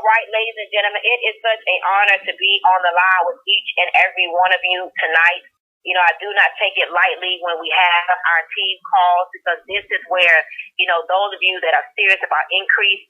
right, ladies and gentlemen, it is such an honor to be on the line with each and every one of you tonight. I do not take it lightly when we have our team calls, because this is where, those of you that are serious about increase,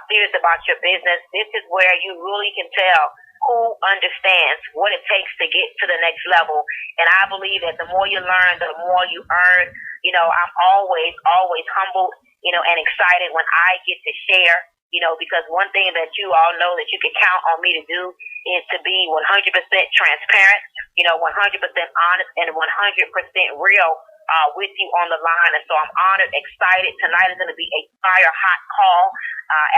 serious about your business, this is where you really can tell who understands what it takes to get to the next level. And I believe that the more you learn, the more you earn. I'm always humbled, and excited when I get to share, because one thing that you all know that you can count on me to do is to be 100% transparent, 100% honest, and 100% real with you on the line. And so I'm honored, excited. Tonight is going to be a fire hot call.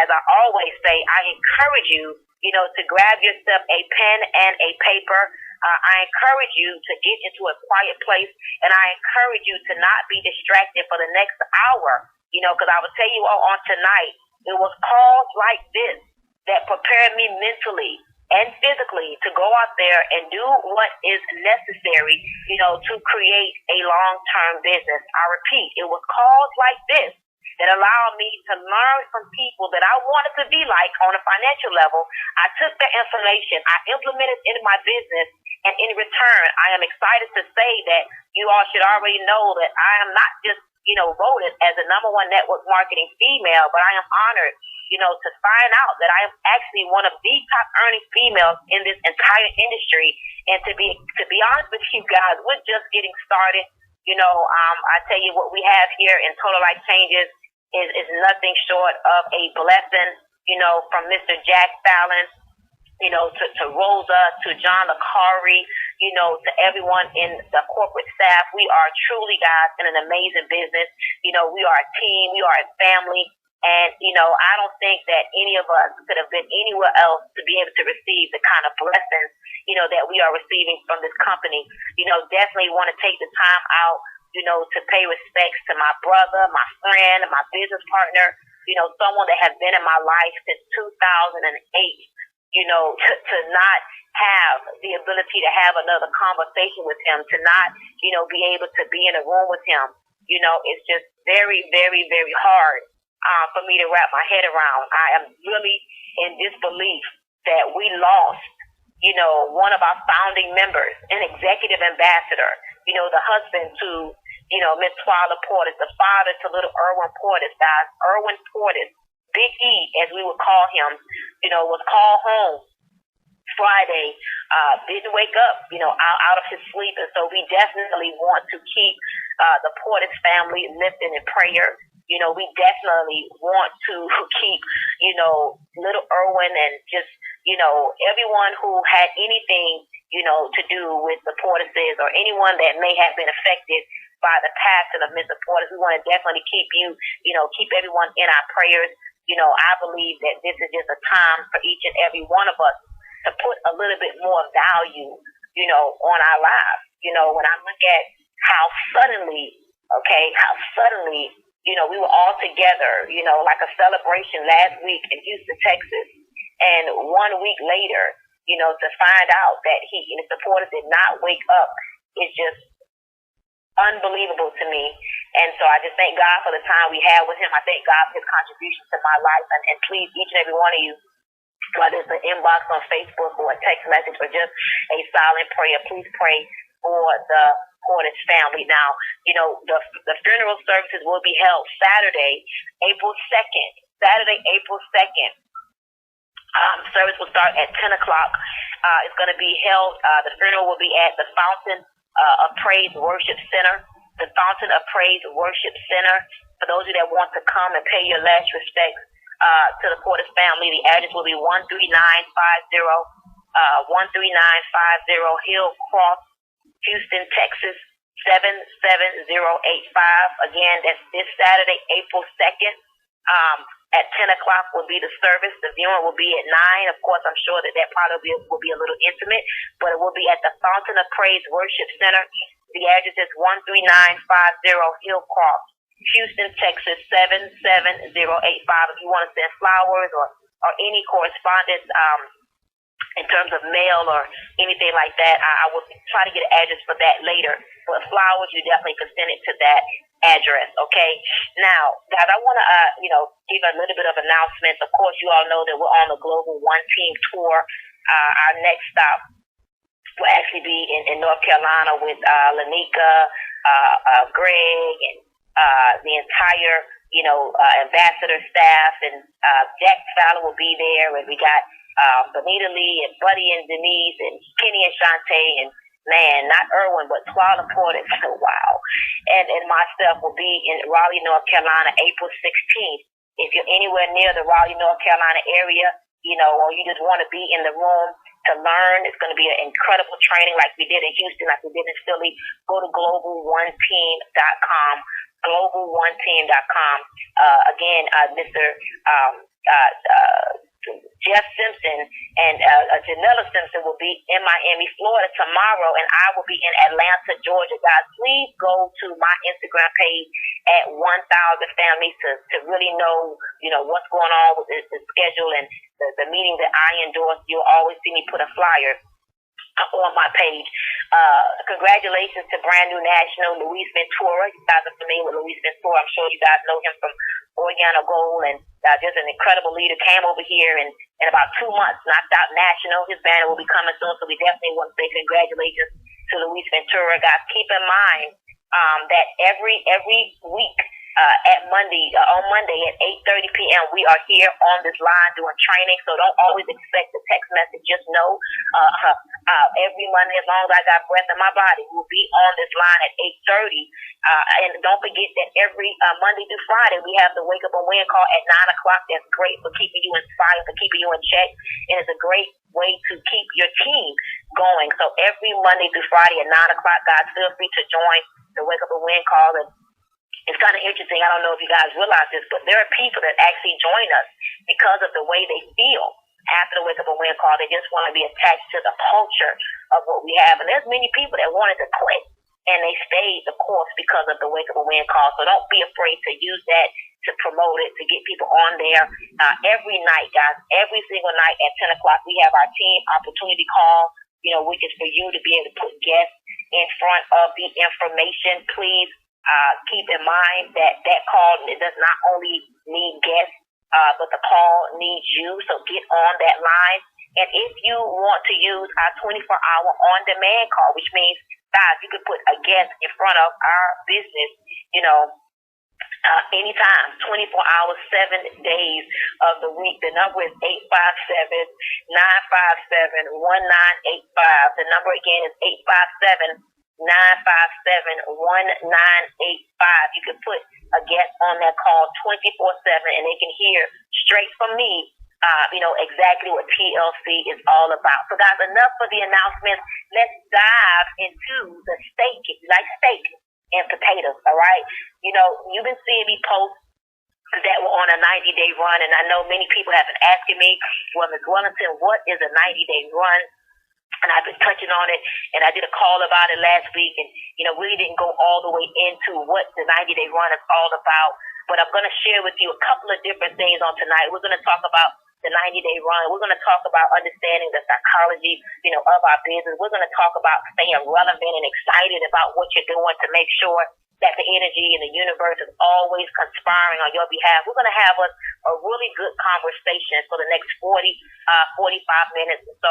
As I always say, I encourage you, to grab yourself a pen and a paper. I encourage you to get into a quiet place, and I encourage you to not be distracted for the next hour, because I will tell you all on tonight, it was calls like this that prepared me mentally and physically to go out there and do what is necessary, to create a long-term business. I repeat, it was calls like this that allowed me to learn from people that I wanted to be like on a financial level. I took that information, I implemented it in my business, and in return, I am excited to say that you all should already know that I am not just, voted as the #1 network marketing female, but I am honored, to find out that I am actually one of the top earning females in this entire industry. And to be honest with you guys, we're just getting started. I tell you what we have here in Total Life Changes is nothing short of a blessing, from Mr. Jack Fallon, to Rosa, to John LaCari, to everyone in the corporate staff. We are truly, guys, in an amazing business. We are a team. We are a family. And, I don't think that any of us could have been anywhere else to be able to receive the kind of blessings, that we are receiving from this company. Definitely want to take the time out, to pay respects to my brother, my friend, my business partner, someone that has been in my life since 2008, to not have the ability to have another conversation with him, to not, be able to be in a room with him. It's just very, very, very hard for me to wrap my head around. I am really in disbelief that we lost, one of our founding members, an executive ambassador, the husband to, Miss Twyla Portis, the father to little Erwin Portis, guys. Erwin Portis, Big E, as we would call him, was called home Friday, didn't wake up, out of his sleep. And so we definitely want to keep the Portis family lifted in prayer. We definitely want to keep, little Erwin and just, everyone who had anything, to do with the Portises, or anyone that may have been affected by the passing of Mr. Portis. We want to definitely keep keep everyone in our prayers. I believe that this is just a time for each and every one of us to put a little bit more value, on our lives. When I look at how suddenly, we were all together, like a celebration last week in Houston, Texas. And 1 week later, to find out that he and his supporters did not wake up is just unbelievable to me. And so I just thank God for the time we had with him. I thank God for his contribution to my life. And please, each and every one of you, whether it's an inbox on Facebook or a text message or just a silent prayer, please pray for the Portis family. Now, the funeral services will be held Saturday, April 2nd. Service will start at 10 o'clock. It's going to be held, the funeral will be at the Fountain of Praise Worship Center. The Fountain of Praise Worship Center. For those of you that want to come and pay your last respects to the Portis family, the address will be 13950 Hillcross, Houston, Texas, 77085. Again, that's this Saturday, April 2nd. At 10 o'clock will be the service. The viewing will be at 9. Of course, I'm sure that probably will be a little intimate, but it will be at the Fountain of Praise Worship Center. The address is 13950 Hillcross, Houston, Texas, 77085. If you want to send flowers or any correspondence, in terms of mail or anything like that. I will try to get an address for that later. But flowers, you definitely can send it to that address, okay? Now, guys, I want to, give a little bit of announcements. Of course, you all know that we're on the Global One Team Tour. Our next stop will actually be in North Carolina with Lanika, Greg, and the entire, ambassador staff. And Jack Fowler will be there. And we got Bonita Lee and Buddy and Denise and Kenny and Shantae and man, not Irwin, but Twyla Porter. Wow. And myself will be in Raleigh, North Carolina, April 16th. If you're anywhere near the Raleigh, North Carolina area, or you just want to be in the room to learn, it's going to be an incredible training like we did in Houston, like we did in Philly. Go to globalOneTeam.com, globalOneTeam.com. Again, Mr. Jeff Simpson and Janella Simpson will be in Miami, Florida tomorrow, and I will be in Atlanta, Georgia. Guys, please go to my Instagram page at 1,000 Families to really know, what's going on with the schedule and the meeting that I endorse. You'll always see me put a flyer on my page. Congratulations to brand new national Luis Ventura. You guys are familiar with Luis Ventura. I'm sure you guys know him from Oriana Gold, and just an incredible leader. Came over here and in about 2 months knocked out national. His banner will be coming soon, so we definitely want to say congratulations to Luis Ventura. Guys, keep in mind that every week on Monday at 8:30 p.m. we are here on this line doing training. So don't always expect a text message. Just know every Monday, as long as I got breath in my body, we'll be on this line at 8:30. And don't forget that every Monday through Friday we have the Wake Up and Win call at 9 o'clock. That's great for keeping you inspired, for keeping you in check, and it's a great way to keep your team going. So every Monday through Friday at 9 o'clock, guys, feel free to join the Wake Up and Win call. And it's kind of interesting. I don't know if you guys realize this, but there are people that actually join us because of the way they feel after the Wake Up and Win call. They just want to be attached to the culture of what we have. And there's many people that wanted to quit, and they stayed the course because of the Wake Up and Win call. So don't be afraid to use that to promote it, to get people on there. Every night, guys, every single night at 10 o'clock, we have our team opportunity call, which is for you to be able to put guests in front of the information. Please keep in mind that call, it does not only need guests, but the call needs you. So get on that line. And if you want to use our 24-hour on-demand call, which means, guys, you can put a guest in front of our business, anytime, 24 hours, 7 days of the week. The number is 857-957-1985. The number again is 857-957-1985. You can put a guest on that call 24/7, and they can hear straight from me, exactly what TLC is all about. So, guys, enough for the announcements. Let's dive into the steak. If you like steak and potatoes, all right? You've been seeing me post that were on a 90-day run, and I know many people have been asking me, well, Ms. Wellington, what is a 90-day run? And I've been touching on it, and I did a call about it last week, and, really didn't go all the way into what the 90-day run is all about. But I'm going to share with you a couple of different things on tonight. We're going to talk about the 90-day run. We're going to talk about understanding the psychology, of our business. We're going to talk about staying relevant and excited about what you're doing to make sure that the energy in the universe is always conspiring on your behalf. We're going to have a really good conversation for the next 45 minutes. So,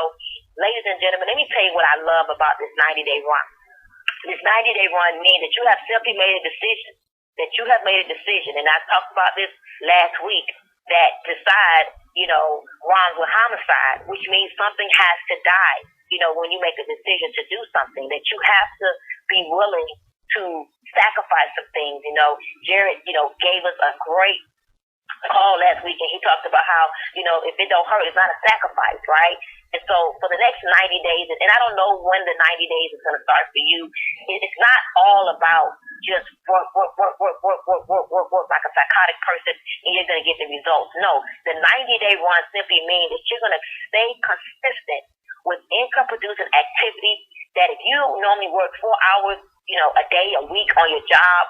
ladies and gentlemen, let me tell you what I love about this 90-day run. This 90-day run means that you have simply made a decision, and I talked about this last week, that decide, runs with homicide, which means something has to die, when you make a decision to do something, that you have to be willing to sacrifice some things. Jared, gave us a great call last week, and he talked about how, if it don't hurt, it's not a sacrifice, right? And so for the next 90 days, and I don't know when the 90 days is going to start for you, it's not all about just work like a psychotic person and you're going to get the results. No, the 90-day run simply means that you're going to stay consistent with income-producing activity, that if you normally work 4 hours, a day, a week on your job,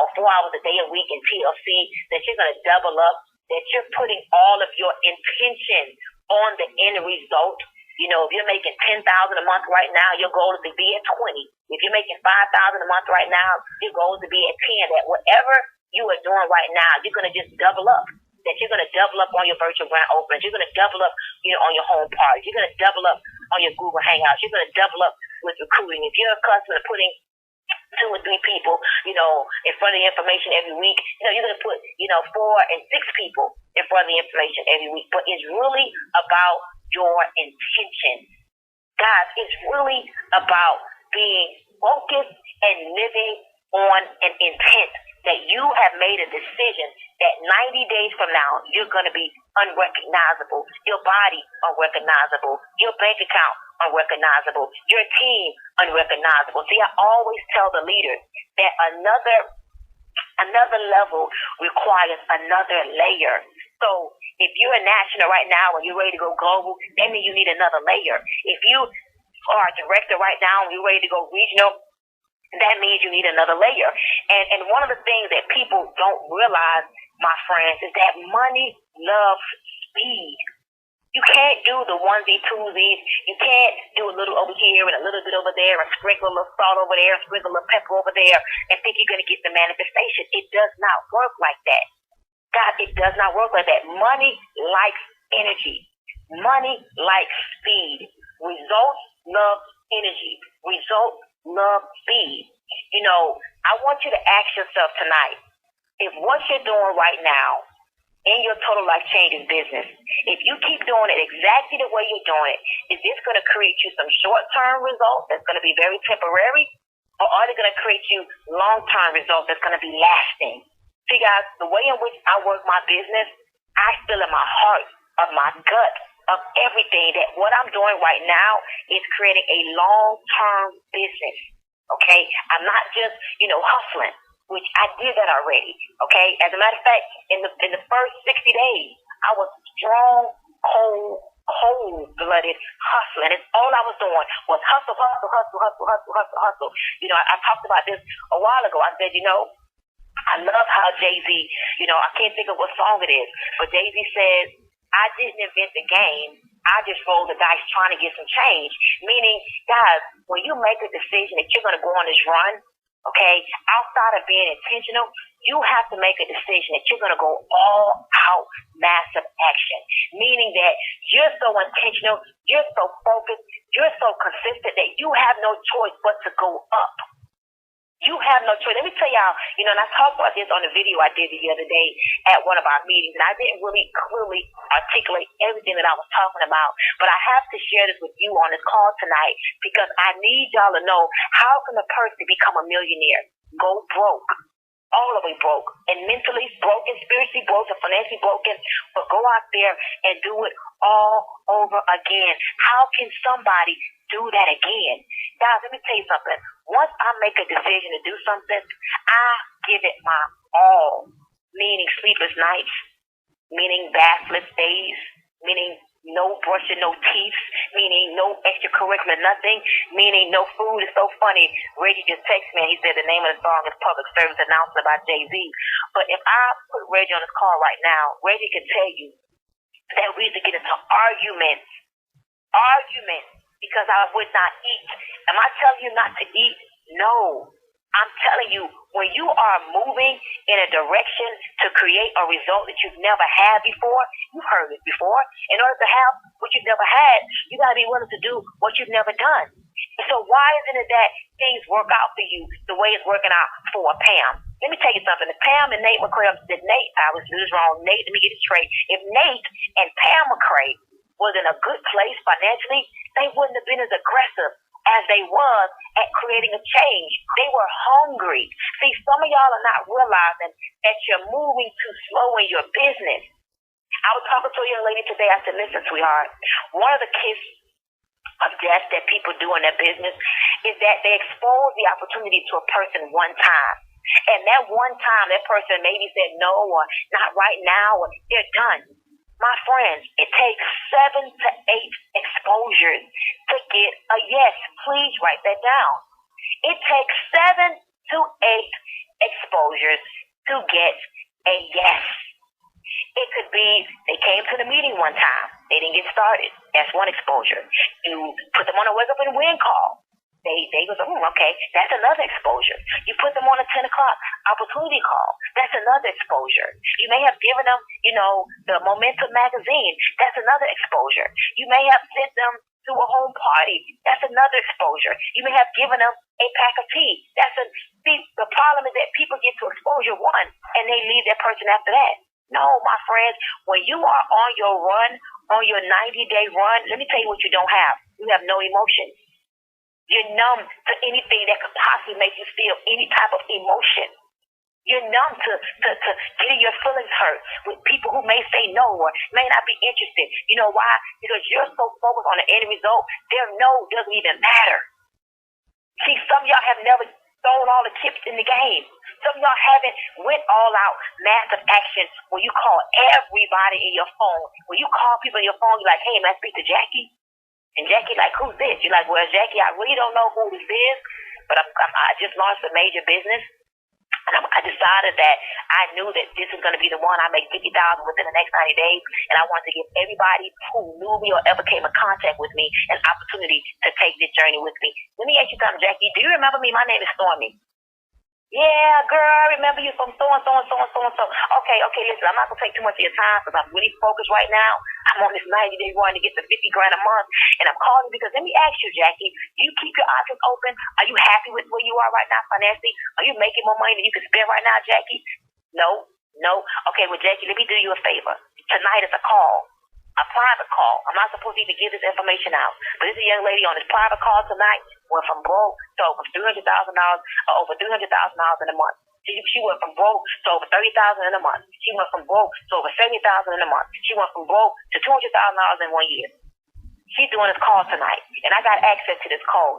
or 4 hours a day, a week in TLC, that you're going to double up, that you're putting all of your intention on the end result. If you're making $10,000 a month right now, your goal is to be at 20. If you're making $5,000 a month right now, your goal is to be at 10. That whatever you are doing right now, you're gonna just double up. That you're gonna double up on your virtual grand openings. You're gonna double up, on your home parties. You're gonna double up on your Google Hangouts. You're gonna double up with recruiting. If you're a customer putting 2 or 3 people, in front of the information every week, you're going to put, 4 and 6 people in front of the information every week. But it's really about your intention. Guys, it's really about being focused and living on an intent that you have made a decision that 90 days from now, you're going to be unrecognizable. Your body unrecognizable. Your bank account unrecognizable. Your team unrecognizable. See, I always tell the leaders that another level requires another layer. So if you're a national right now and you're ready to go global, that means you need another layer. If you are a director right now and you're ready to go regional, that means you need another layer. And one of the things that people don't realize, my friends, is that money loves speed. You can't do the onesie, twosies. You can't do a little over here and a little bit over there and sprinkle a little salt over there, sprinkle a little pepper over there and think you're going to get the manifestation. It does not work like that. God, it does not work like that. Money likes energy. Money likes speed. Results love energy. Results love speed. I want you to ask yourself tonight, if what you're doing right now in your total life changes business, if you keep doing it exactly the way you're doing it, is this going to create you some short-term results that's going to be very temporary, or are they going to create you long-term results that's going to be lasting? See, guys, the way in which I work my business, I feel in my heart, of my gut, of everything that what I'm doing right now is creating a long-term business. Okay, I'm not just, hustling, which I did that already. Okay, as a matter of fact, in the first 60 days, I was strong, cold-blooded hustling. And all I was doing was hustle. I talked about this a while ago. I said, I love how Jay-Z, I can't think of what song it is, but Jay-Z says, I didn't invent the game. I just roll the dice trying to get some change. Meaning, guys, when you make a decision that you're going to go on this run, okay, outside of being intentional, you have to make a decision that you're going to go all out massive action. Meaning that you're so intentional, you're so focused, you're so consistent that you have no choice but to go up. You have no choice. Let me tell y'all, and I talked about this on the video I did the other day at one of our meetings, and I didn't really clearly articulate everything that I was talking about, but I have to share this with you on this call tonight because I need y'all to know, how can a person become a millionaire? Go broke. All the way broke. And mentally broken, spiritually broken, financially broken, but go out there and do it all over again. How can somebody do that again? Guys, let me tell you something. Once I make a decision to do something, I give it my all. Meaning sleepless nights, meaning bathless days, meaning no brushing, no teeth, meaning no extracurricular nothing, meaning no food. Is so funny. Reggie just texted me and he said the name of the song is Public Service Announcement by Jay-Z. But if I put Reggie on this call right now, Reggie can tell you that we used to get into arguments, because I would not eat. Am I telling you not to eat? No. I'm telling you, when you are moving in a direction to create a result that you've never had before, you've heard it before. In order to have what you've never had, you got to be willing to do what you've never done. And so why isn't it that things work out for you the way it's working out for Pam? Let me tell you something. If Pam and Nate McCray, I was wrong. Nate, let me get it straight. If Nate and Pam McCray was in a good place financially, they wouldn't have been as aggressive as they was at creating a change. They were hungry. See, some of y'all are not realizing that you're moving too slow in your business. I was talking to a young lady today. I said, listen, sweetheart, one of the kiss of death that people do in their business is that they expose the opportunity to a person one time. And that one time, that person maybe said no, or not right now, or they're done. My friends, it takes 7 to 8 exposures to get a yes. Please write that down. It takes 7 to 8 exposures to get a yes. It could be they came to the meeting one time. They didn't get started. That's one exposure. You put them on a wake up and win call. They go, okay, that's another exposure. You put them on a 10 o'clock opportunity call. That's another exposure. You may have given them, the Momentum magazine. That's another exposure. You may have sent them to a home party. That's another exposure. You may have given them a pack of tea. See, the problem is that people get to exposure one and they leave that person after that. No, my friends, when you are on your run, on your 90-day run, let me tell you what you don't have. You have no emotion. You're numb to anything that could possibly make you feel any type of emotion. You're numb to getting your feelings hurt with people who may say no or may not be interested. You know why? Because you're so focused on the end result, their no doesn't even matter. See, some of y'all have never thrown all the chips in the game. Some of y'all haven't went all out massive action where you call everybody in your phone. When you call people in your phone, you're like, hey, man, speak to Jackie. And Jackie like, who's this? You're like, well, Jackie, I really don't know who this is, but I just launched a major business. And I decided that I knew that this is going to be the one. I make $50,000 within the next 90 days. And I wanted to give everybody who knew me or ever came in contact with me an opportunity to take this journey with me. Let me ask you something, Jackie. Do you remember me? My name is Stormy. Yeah, girl, I remember you from so-and-so and so-and-so and so. Okay, listen, I'm not going to take too much of your time because I'm really focused right now. I'm on this 90-day run to get to $50,000 a month. And I'm calling because let me ask you, Jackie, do you keep your options open? Are you happy with where you are right now financially? Are you making more money than you can spend right now, Jackie? No. Okay, well, Jackie, let me do you a favor. Tonight is a call. A private call. I'm not supposed to even give this information out. But this is a young lady on this private call tonight went from broke to over $300,000 over $300,000 in a month. She went from broke to over $30,000 in a month. She went from broke to over $70,000 in a month. She went from broke to $200,000 in 1 year. She's doing this call tonight, and I got access to this call.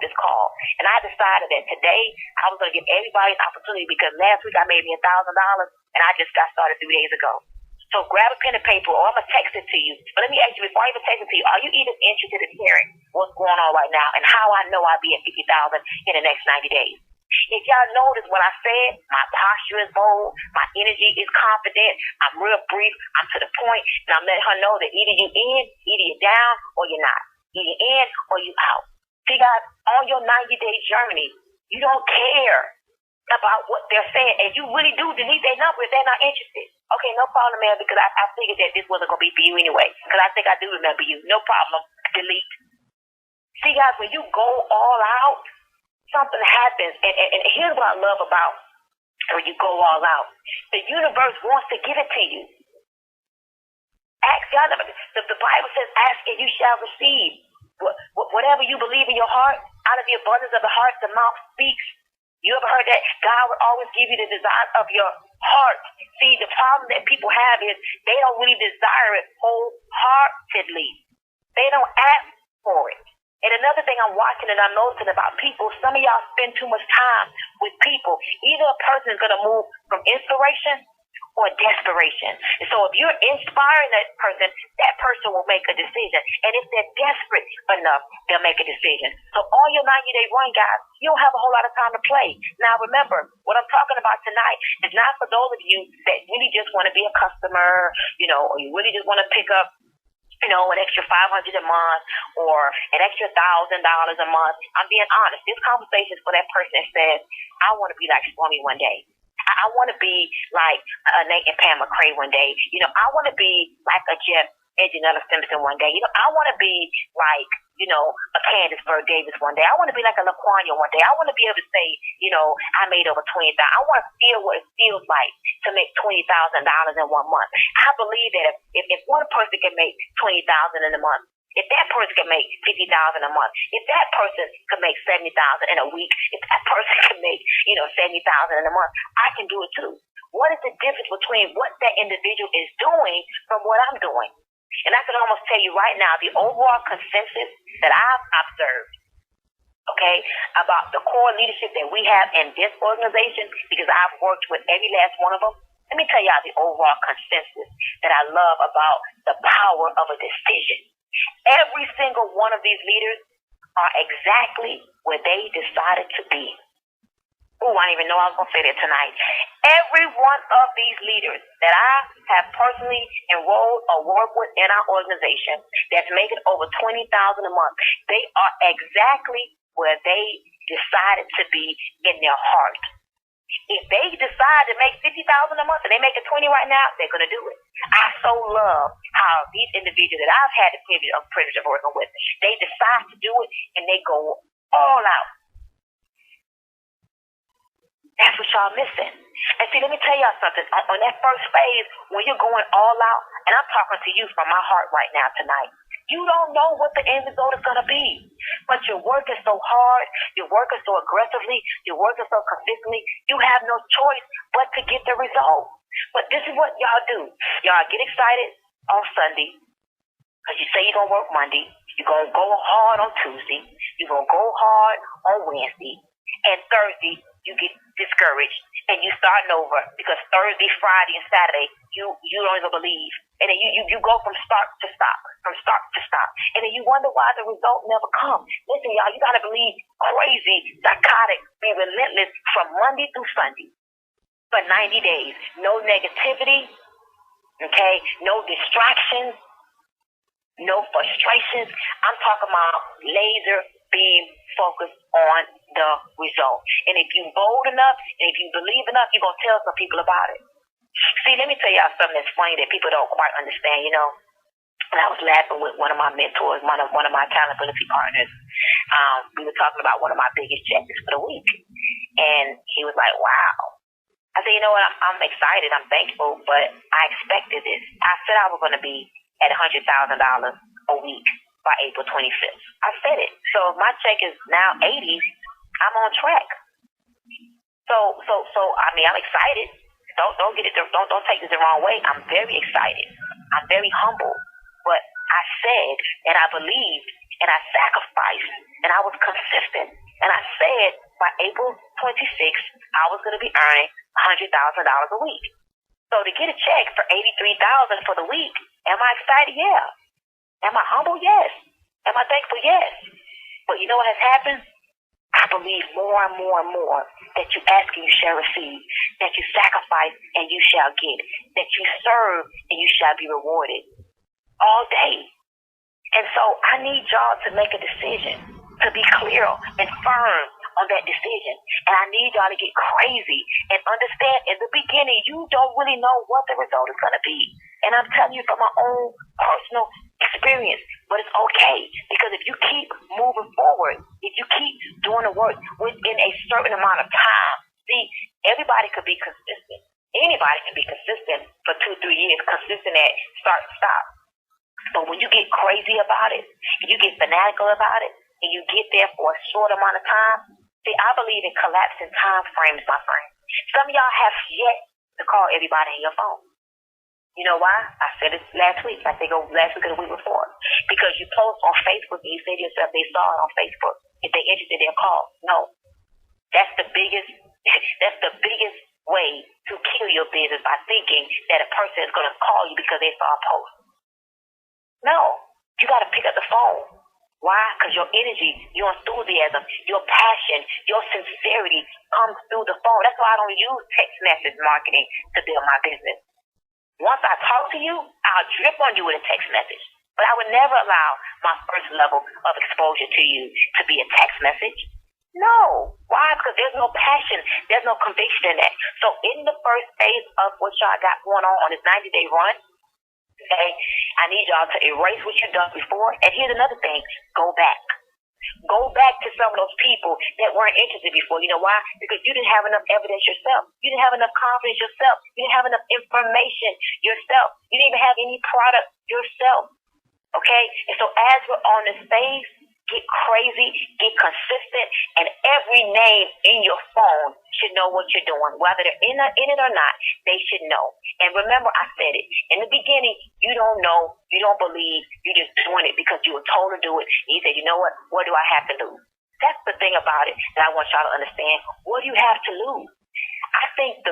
And I decided that today I was going to give everybody an opportunity because last week I made me $1,000, and I just got started 3 days ago. So grab a pen and paper, or I'm going to text it to you. But let me ask you, before I even text it to you, are you even interested in hearing what's going on right now and how I know I'll be at 50,000 in the next 90 days? If y'all notice what I said, my posture is bold, my energy is confident, I'm real brief, I'm to the point, and I'm letting her know that either you in, either you're down, or you're not. Either in or you out. See, guys, on your 90-day journey, you don't care about what they're saying, and you really do delete their number if they're not interested. Okay, no problem, man, because I figured that this wasn't going to be for you anyway, because I think I do remember you. No problem. Delete. See, guys, when you go all out, something happens, and here's what I love about when you go all out. The universe wants to give it to you. Ask God. The Bible says, ask and you shall receive. Whatever you believe in your heart, out of the abundance of the heart, the mouth speaks. You ever heard that? God will always give you the desire of your heart. See, the problem that people have is they don't really desire it wholeheartedly. They don't ask for it. And another thing I'm watching and I'm noticing about people, some of y'all spend too much time with people. Either a person is going to move from inspiration or desperation. And so if you're inspiring that person will make a decision. And if they're desperate enough, they'll make a decision. So on your 90-day run, guys, you don't have a whole lot of time to play. Now remember, what I'm talking about tonight is not for those of you that really just want to be a customer, or you really just want to pick up an extra $500 a month or an extra $1,000 a month. I'm being honest. This conversation is for that person that says, I want to be like Stormy one day. I want to be like Nate and Pam McCrae one day. I want to be like a Jeff and Janella Simpson one day. I want to be like, a Candace Bird Davis one day. I want to be like a LaQuanya one day. I want to be able to say, I made over $20,000. I want to feel what it feels like to make $20,000 in 1 month. I believe that if one person can make $20,000 in a month, if that person can make $50,000 a month, if that person can make $70,000 in a week, if that person can make, $70,000 in a month, I can do it too. What is the difference between what that individual is doing from what I'm doing? And I can almost tell you right now, the overall consensus that I've observed, okay, about the core leadership that we have in this organization, because I've worked with every last one of them, let me tell y'all the overall consensus that I love about the power of a decision. Every single one of these leaders are exactly where they decided to be. Oh, I didn't even know I was going to say that tonight. Every one of these leaders that I have personally enrolled or worked with in our organization that's making over $20,000 a month, they are exactly where they decided to be in their heart. If they decide to make $50,000 a month and they make it 20 right now, they're gonna do it. I so love how these individuals that I've had the privilege of working with, they decide to do it and they go all out. That's what y'all missing. And see, let me tell y'all something. On that first phase, when you're going all out, and I'm talking to you from my heart right now tonight, you don't know what the end result is going to be. But you're working so hard, you're working so aggressively, you're working so consistently, you have no choice but to get the result. But this is what y'all do. Y'all get excited on Sunday, because you say you're going to work Monday, you're going to go hard on Tuesday, you're going to go hard on Wednesday, and Thursday, you get discouraged and you starting over because Thursday, Friday, and Saturday you don't even believe, and then you go from start to stop, and then you wonder why the result never comes. Listen, y'all, you gotta believe crazy, psychotic, be relentless from Monday through Sunday for 90 days. No negativity, okay? No distractions, no frustrations. I'm talking about laser beam focused on the result. And if you bold enough and if you believe enough, you're going to tell some people about it. See, let me tell y'all something that's funny that people don't quite understand, you know. And I was laughing with one of my mentors, one of my accountability partners. We were talking about one of my biggest checks for the week. And he was like, wow. I said, you know what, I'm excited, I'm thankful, but I expected this. I said I was going to be at $100,000 a week by April 25th. I said it. So if my check is now 80, I'm on track. So I mean, I'm excited. Don't get it. Don't take this the wrong way. I'm very excited. I'm very humble. But I said, and I believed, and I sacrificed, and I was consistent. And I said by April 26th, I was going to be earning $100,000 a week. So to get a check for $83,000 for the week, am I excited? Yeah. Am I humble? Yes. Am I thankful? Yes. But you know what has happened? I believe more and more and more that you ask and you shall receive, that you sacrifice and you shall get, that you serve and you shall be rewarded all day. And so I need y'all to make a decision, to be clear and firm on that decision. And I need y'all to get crazy and understand in the beginning, you don't really know what the result is going to be. And I'm telling you from my own personal experience, but it's okay, because if you keep moving forward, if you keep doing the work within a certain amount of time, see, everybody could be consistent. Anybody can be consistent for 2-3 years, consistent at start and stop. But when you get crazy about it, you get fanatical about it, and you get there for a short amount of time, see, I believe in collapsing time frames, my friend. Some of y'all have yet to call everybody in your phone. You know why? I said it last week. I think last week or the week before. Because you post on Facebook and you say to yourself, they saw it on Facebook. If they're interested, they'll call. No. That's the biggest way to kill your business, by thinking that a person is going to call you because they saw a post. No. You got to pick up the phone. Why? Because your energy, your enthusiasm, your passion, your sincerity comes through the phone. That's why I don't use text message marketing to build my business. Once I talk to you, I'll drip on you with a text message. But I would never allow my first level of exposure to you to be a text message. No. Why? Because there's no passion. There's no conviction in that. So in the first phase of what y'all got going on this 90-day run, okay, I need y'all to erase what you've done before. And here's another thing. Go back. Go back to some of those people that weren't interested before. You know why? Because you didn't have enough evidence yourself. You didn't have enough confidence yourself. You didn't have enough information yourself. You didn't even have any product yourself. Okay? And so as we're on this phase, get crazy, get consistent, and every name in your phone should know what you're doing. Whether they're in it or not, they should know. And remember, I said it. In the beginning, you don't know, you don't believe, you're just doing it because you were told to do it. And you said, you know what do I have to lose? That's the thing about it that I want y'all to understand. What do you have to lose? I think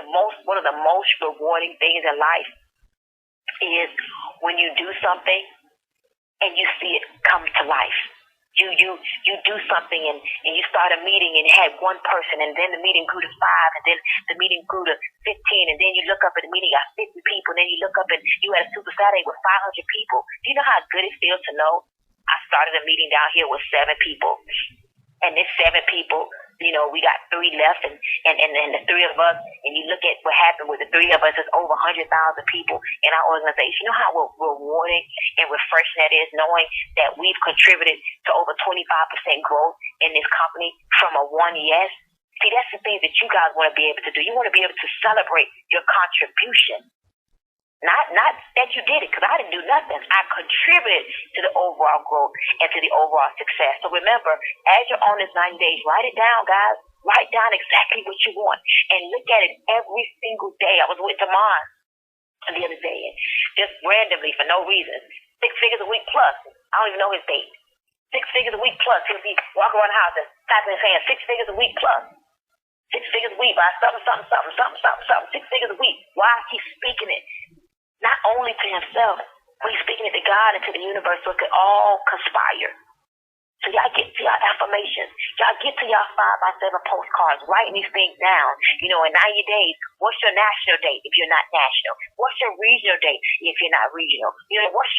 one of the most rewarding things in life is when you do something and you see it come to life. you do something and you start a meeting and you had one person, and then the meeting grew to 5, and then the meeting grew to 15, and then you look up at the meeting, got 50 people, and then you look up and you had a Super Saturday with 500 people. Do you know how good it feels to know I started a meeting down here with 7 people, and this 7 people, we got 3 left, and the 3 of us, and you look at what happened with the 3 of us, it's over 100,000 people in our organization. You know how rewarding and refreshing that is, knowing that we've contributed to over 25% growth in this company from a 1 yes? See, that's the thing that you guys want to be able to do. You want to be able to celebrate your contribution. Not that you did it, because I didn't do nothing. I contributed to the overall growth and to the overall success. So remember, as you're on this 90 days, write it down, guys. Write down exactly what you want and look at it every single day. I was with Damon the other day, and just randomly, for no reason, 6 figures a week plus. I don't even know his date. 6 figures a week plus. He'll be walking around the house and typing his hand, 6 figures a week plus. 6 figures a week by something, 6 figures a week. Why? He's speaking it. Not only to himself, but he's speaking it to God and to the universe, so it could all conspire. So y'all get to y'all affirmations. Y'all get to y'all 5x7 postcards, writing these things down. In 90 days, what's your national date if you're not national? What's your regional date if you're not regional? What's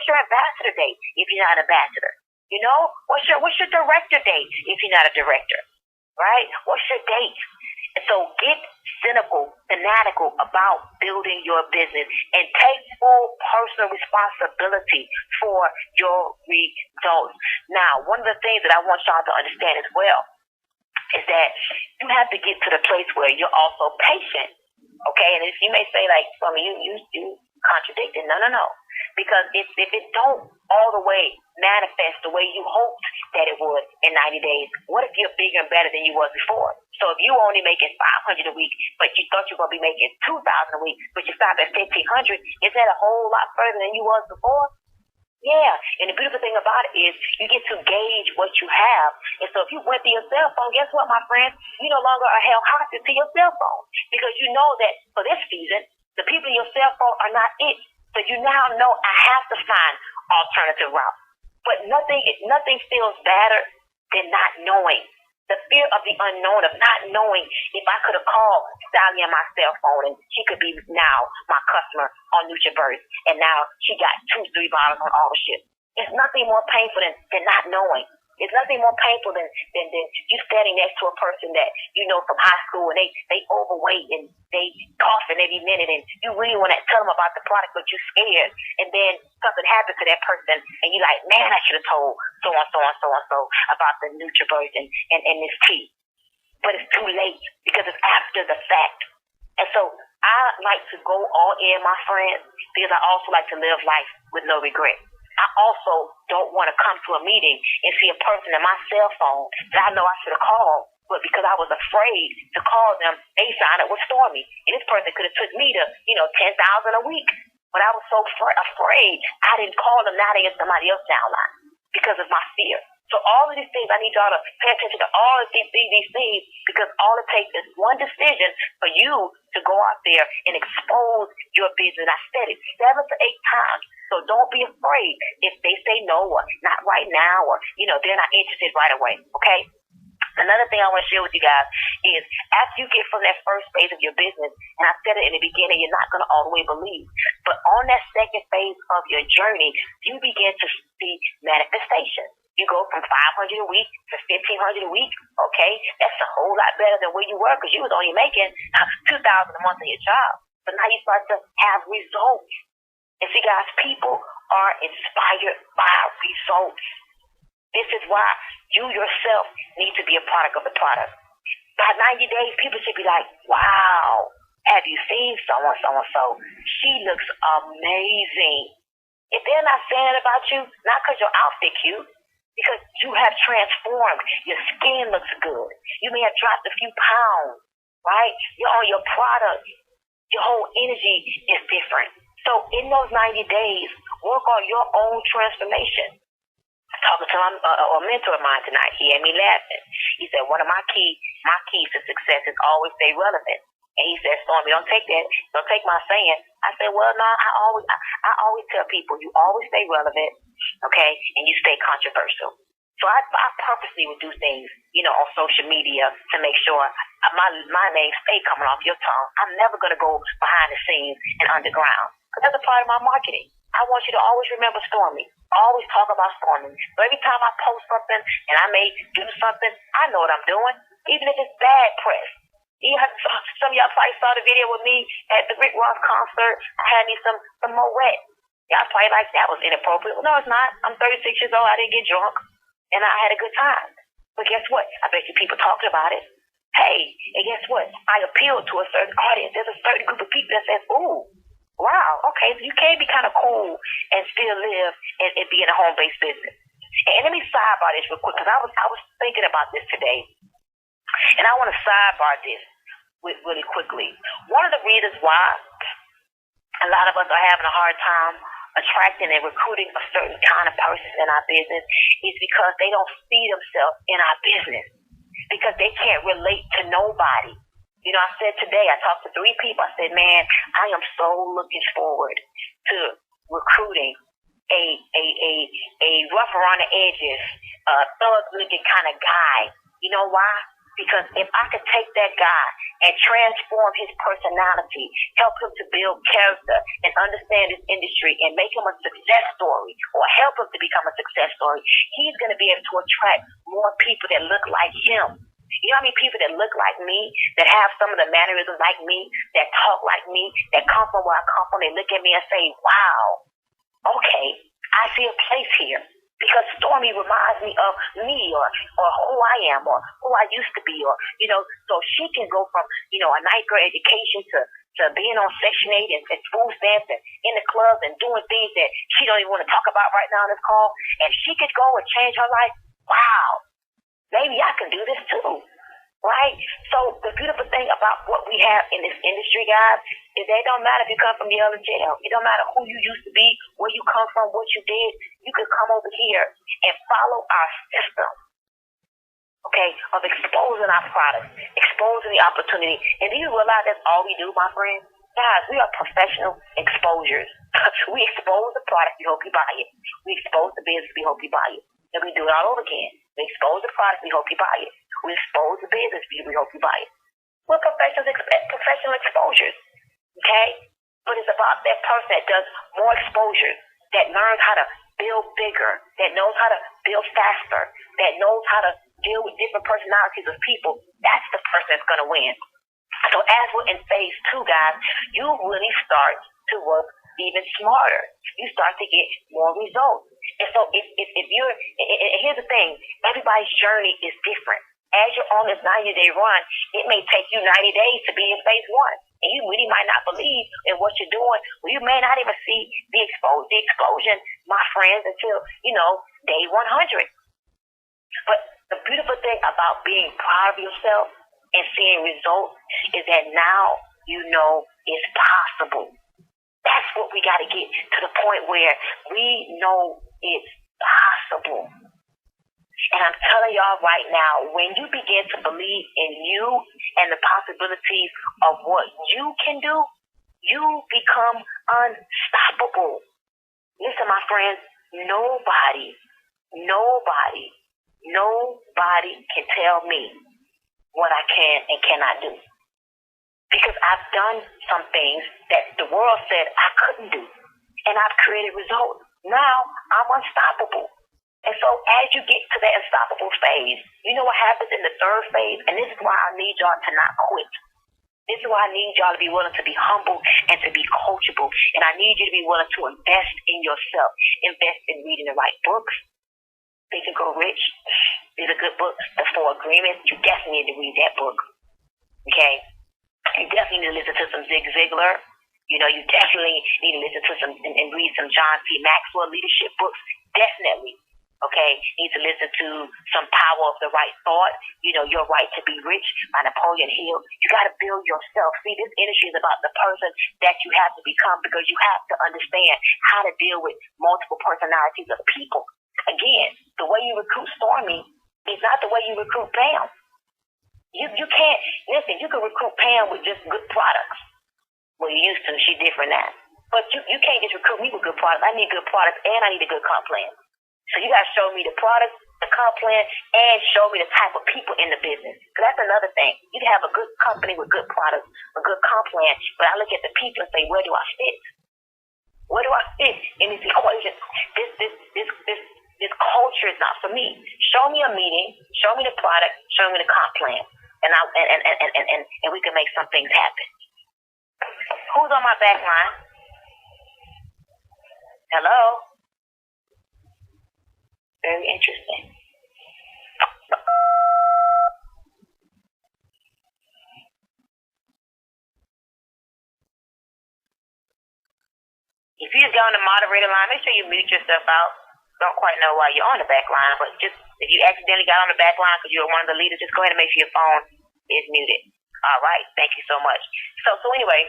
your ambassador date if you're not an ambassador? What's your director date if you're not a director? Right? What's your date? And so get fanatical about building your business and take full personal responsibility for your results. Now, one of the things that I want y'all to understand as well is that you have to get to the place where you're also patient. Okay? And if you may say, like, some of you contradicting. No. Because if it don't all the way manifest the way you hoped that it would in 90 days, what if you're bigger and better than you was before? So if you only making 500 a week, but you thought you were going to be making 2,000 a week, but you stopped at 1,500, is that a whole lot further than you was before? Yeah. And the beautiful thing about it is you get to gauge what you have. And so if you went to your cell phone, guess what, my friend? You no longer are held hostage to your cell phone, because you know that for this season, the people in your cell phone are not it. So you now know I have to find alternative routes. But nothing feels better than not knowing. The fear of the unknown, of not knowing if I could have called Sally on my cell phone and she could be now my customer on NutriBurst, and now she got 2-3 bottles on all the shit. It's nothing more painful than not knowing. It's nothing more painful than you standing next to a person that you know from high school, and they overweight and they coughing every minute, and you really want to tell them about the product, but you're scared. And then something happens to that person, and you're like, man, I should have told so about the NutriBurst and this tea. But it's too late, because it's after the fact. And so I like to go all in, my friends, because I also like to live life with no regret. I also don't want to come to a meeting and see a person in my cell phone that I know I should have called, but because I was afraid to call them, they signed up with Stormy. And this person could have took me to, 10,000 a week. But I was so afraid I didn't call them. Now they get somebody else downline because of my fear. So all of these things, I need y'all to pay attention to all of these things, because all it takes is one decision for you to go out there and expose your business. I said it 7 to 8 times. So don't be afraid if they say no, or not right now, or, they're not interested right away. Okay? Another thing I want to share with you guys is after you get from that first phase of your business, and I said it in the beginning, you're not going to all the way believe, but on that second phase of your journey, you begin to see manifestation. You go from 500 a week to 1,500 a week. Okay? That's a whole lot better than where you were, because you was only making 2,000 a month on your job. So now you start to have results. And see, guys, people are inspired by results. This is why you yourself need to be a product of the product. By 90 days, people should be like, wow, have you seen so-and-so? She looks amazing. If they're not saying it about you, not because your outfit cute, because you have transformed. Your skin looks good. You may have dropped a few pounds, right? You're on your product. Your whole energy is different. So in those 90 days, work on your own transformation. Talking to a mentor of mine tonight, he had me laughing. He said, one of my keys to success is always stay relevant. And he said, Stormy, don't take my saying. I said, well, no, I always tell people, you always stay relevant, okay, and you stay controversial. So I purposely would do things, on social media to make sure my name stay coming off your tongue. I'm never going to go behind the scenes and underground because that's a part of my marketing. I want you to always remember Stormy. Always talk about Stormy. So every time I post something and I may do something, I know what I'm doing, even if it's bad press. Some of y'all probably saw the video with me at the Rick Ross concert. I had me some Moet. Y'all probably like that was inappropriate. Well, no, it's not. I'm 36 years old. I didn't get drunk. And I had a good time. But guess what? I bet you people talking about it. Hey, and guess what? I appealed to a certain audience. There's a certain group of people that says, ooh, wow, okay, so you can be kind of cool and still live and be in a home-based business. And let me sidebar this real quick, because I was thinking about this today. And I want to sidebar this really quickly. One of the reasons why a lot of us are having a hard time attracting and recruiting a certain kind of person in our business is because they don't see themselves in our business, because they can't relate to nobody. I said today, I talked to 3 people. I said, man, I am so looking forward to recruiting a rough around the edges, thug looking kind of guy. You know why? Because if I could take that guy and transform his personality, help him to build character and understand this industry and make him a success story, or help him to become a success story, he's going to be able to attract more people that look like him. You know how many people that look like me, that have some of the mannerisms like me, that talk like me, that come from where I come from, they look at me and say, wow, okay, I see a place here. Because Stormy reminds me of me, or who I am, or who I used to be, or, so she can go from, a ninth grade education to being on Section 8 and food stamps and in the clubs and doing things that she don't even want to talk about right now on this call. And she could go and change her life. Wow, maybe I can do this too. Right? So the beautiful thing about what we have in this industry, guys, is that it don't matter if you come from yell or jail. It don't matter who you used to be, where you come from, what you did. You can come over here and follow our system, okay, of exposing our products, exposing the opportunity. And do you realize that's all we do, my friends? Guys, we are professional exposures. We expose the product, we hope you buy it. We expose the business, we hope you buy it. And we do it all over again. We expose the product, we hope you buy it. We expose the business, we hope you buy it. We're professional exposures, okay? But it's about that person that does more exposures, that learns how to build bigger, that knows how to build faster, that knows how to deal with different personalities of people. That's the person that's going to win. So as we're in phase 2, guys, you really start to work even smarter. You start to get more results. And so if you're, and here's the thing, everybody's journey is different. As you're on this 90-day run, it may take you 90 days to be in phase 1. And you really might not believe in what you're doing. Or you may not even see the explosion, my friends, until, day 100. But the beautiful thing about being proud of yourself and seeing results is that now you know it's possible. That's what we got to get to, the point where we know it's possible. And I'm telling y'all right now, when you begin to believe in you and the possibilities of what you can do, you become unstoppable. Listen, my friends, nobody can tell me what I can and cannot do. Because I've done some things that the world said I couldn't do. And I've created results. Now I'm unstoppable. And so as you get to that unstoppable phase, you know what happens in the 3rd phase? And this is why I need y'all to not quit. This is why I need y'all to be willing to be humble and to be coachable. And I need you to be willing to invest in yourself. Invest in reading the right books. Think and Grow Rich is a good book. The 4 Agreements. You definitely need to read that book. Okay? You definitely need to listen to some Zig Ziglar. You definitely need to listen to some and read some John C. Maxwell leadership books. Definitely. Okay, you need to listen to some Power of the Right Thought, Your Right to Be Rich by Napoleon Hill. You got to build yourself. See, this industry is about the person that you have to become, because you have to understand how to deal with multiple personalities of people. Again, the way you recruit Stormy is not the way you recruit Pam. You can't, listen, you can recruit Pam with just good products. Well, you used to, she's different now. But you can't just recruit me with good products. I need good products and I need a good comp plan. So you got to show me the product, the comp plan, and show me the type of people in the business. Because that's another thing. You can have a good company with good products, a good comp plan, but I look at the people and say, where do I fit? Where do I fit in this equation? This culture is not for me. Show me a meeting, show me the product, show me the comp plan, and we can make some things happen. Who's on my back line? Hello? Very interesting. If you just go on the moderator line, make sure you mute yourself out. Don't quite know why you're on the back line, but just if you accidentally got on the back line because you were one of the leaders, just go ahead and make sure your phone is muted. All right. Thank you so much. So anyway,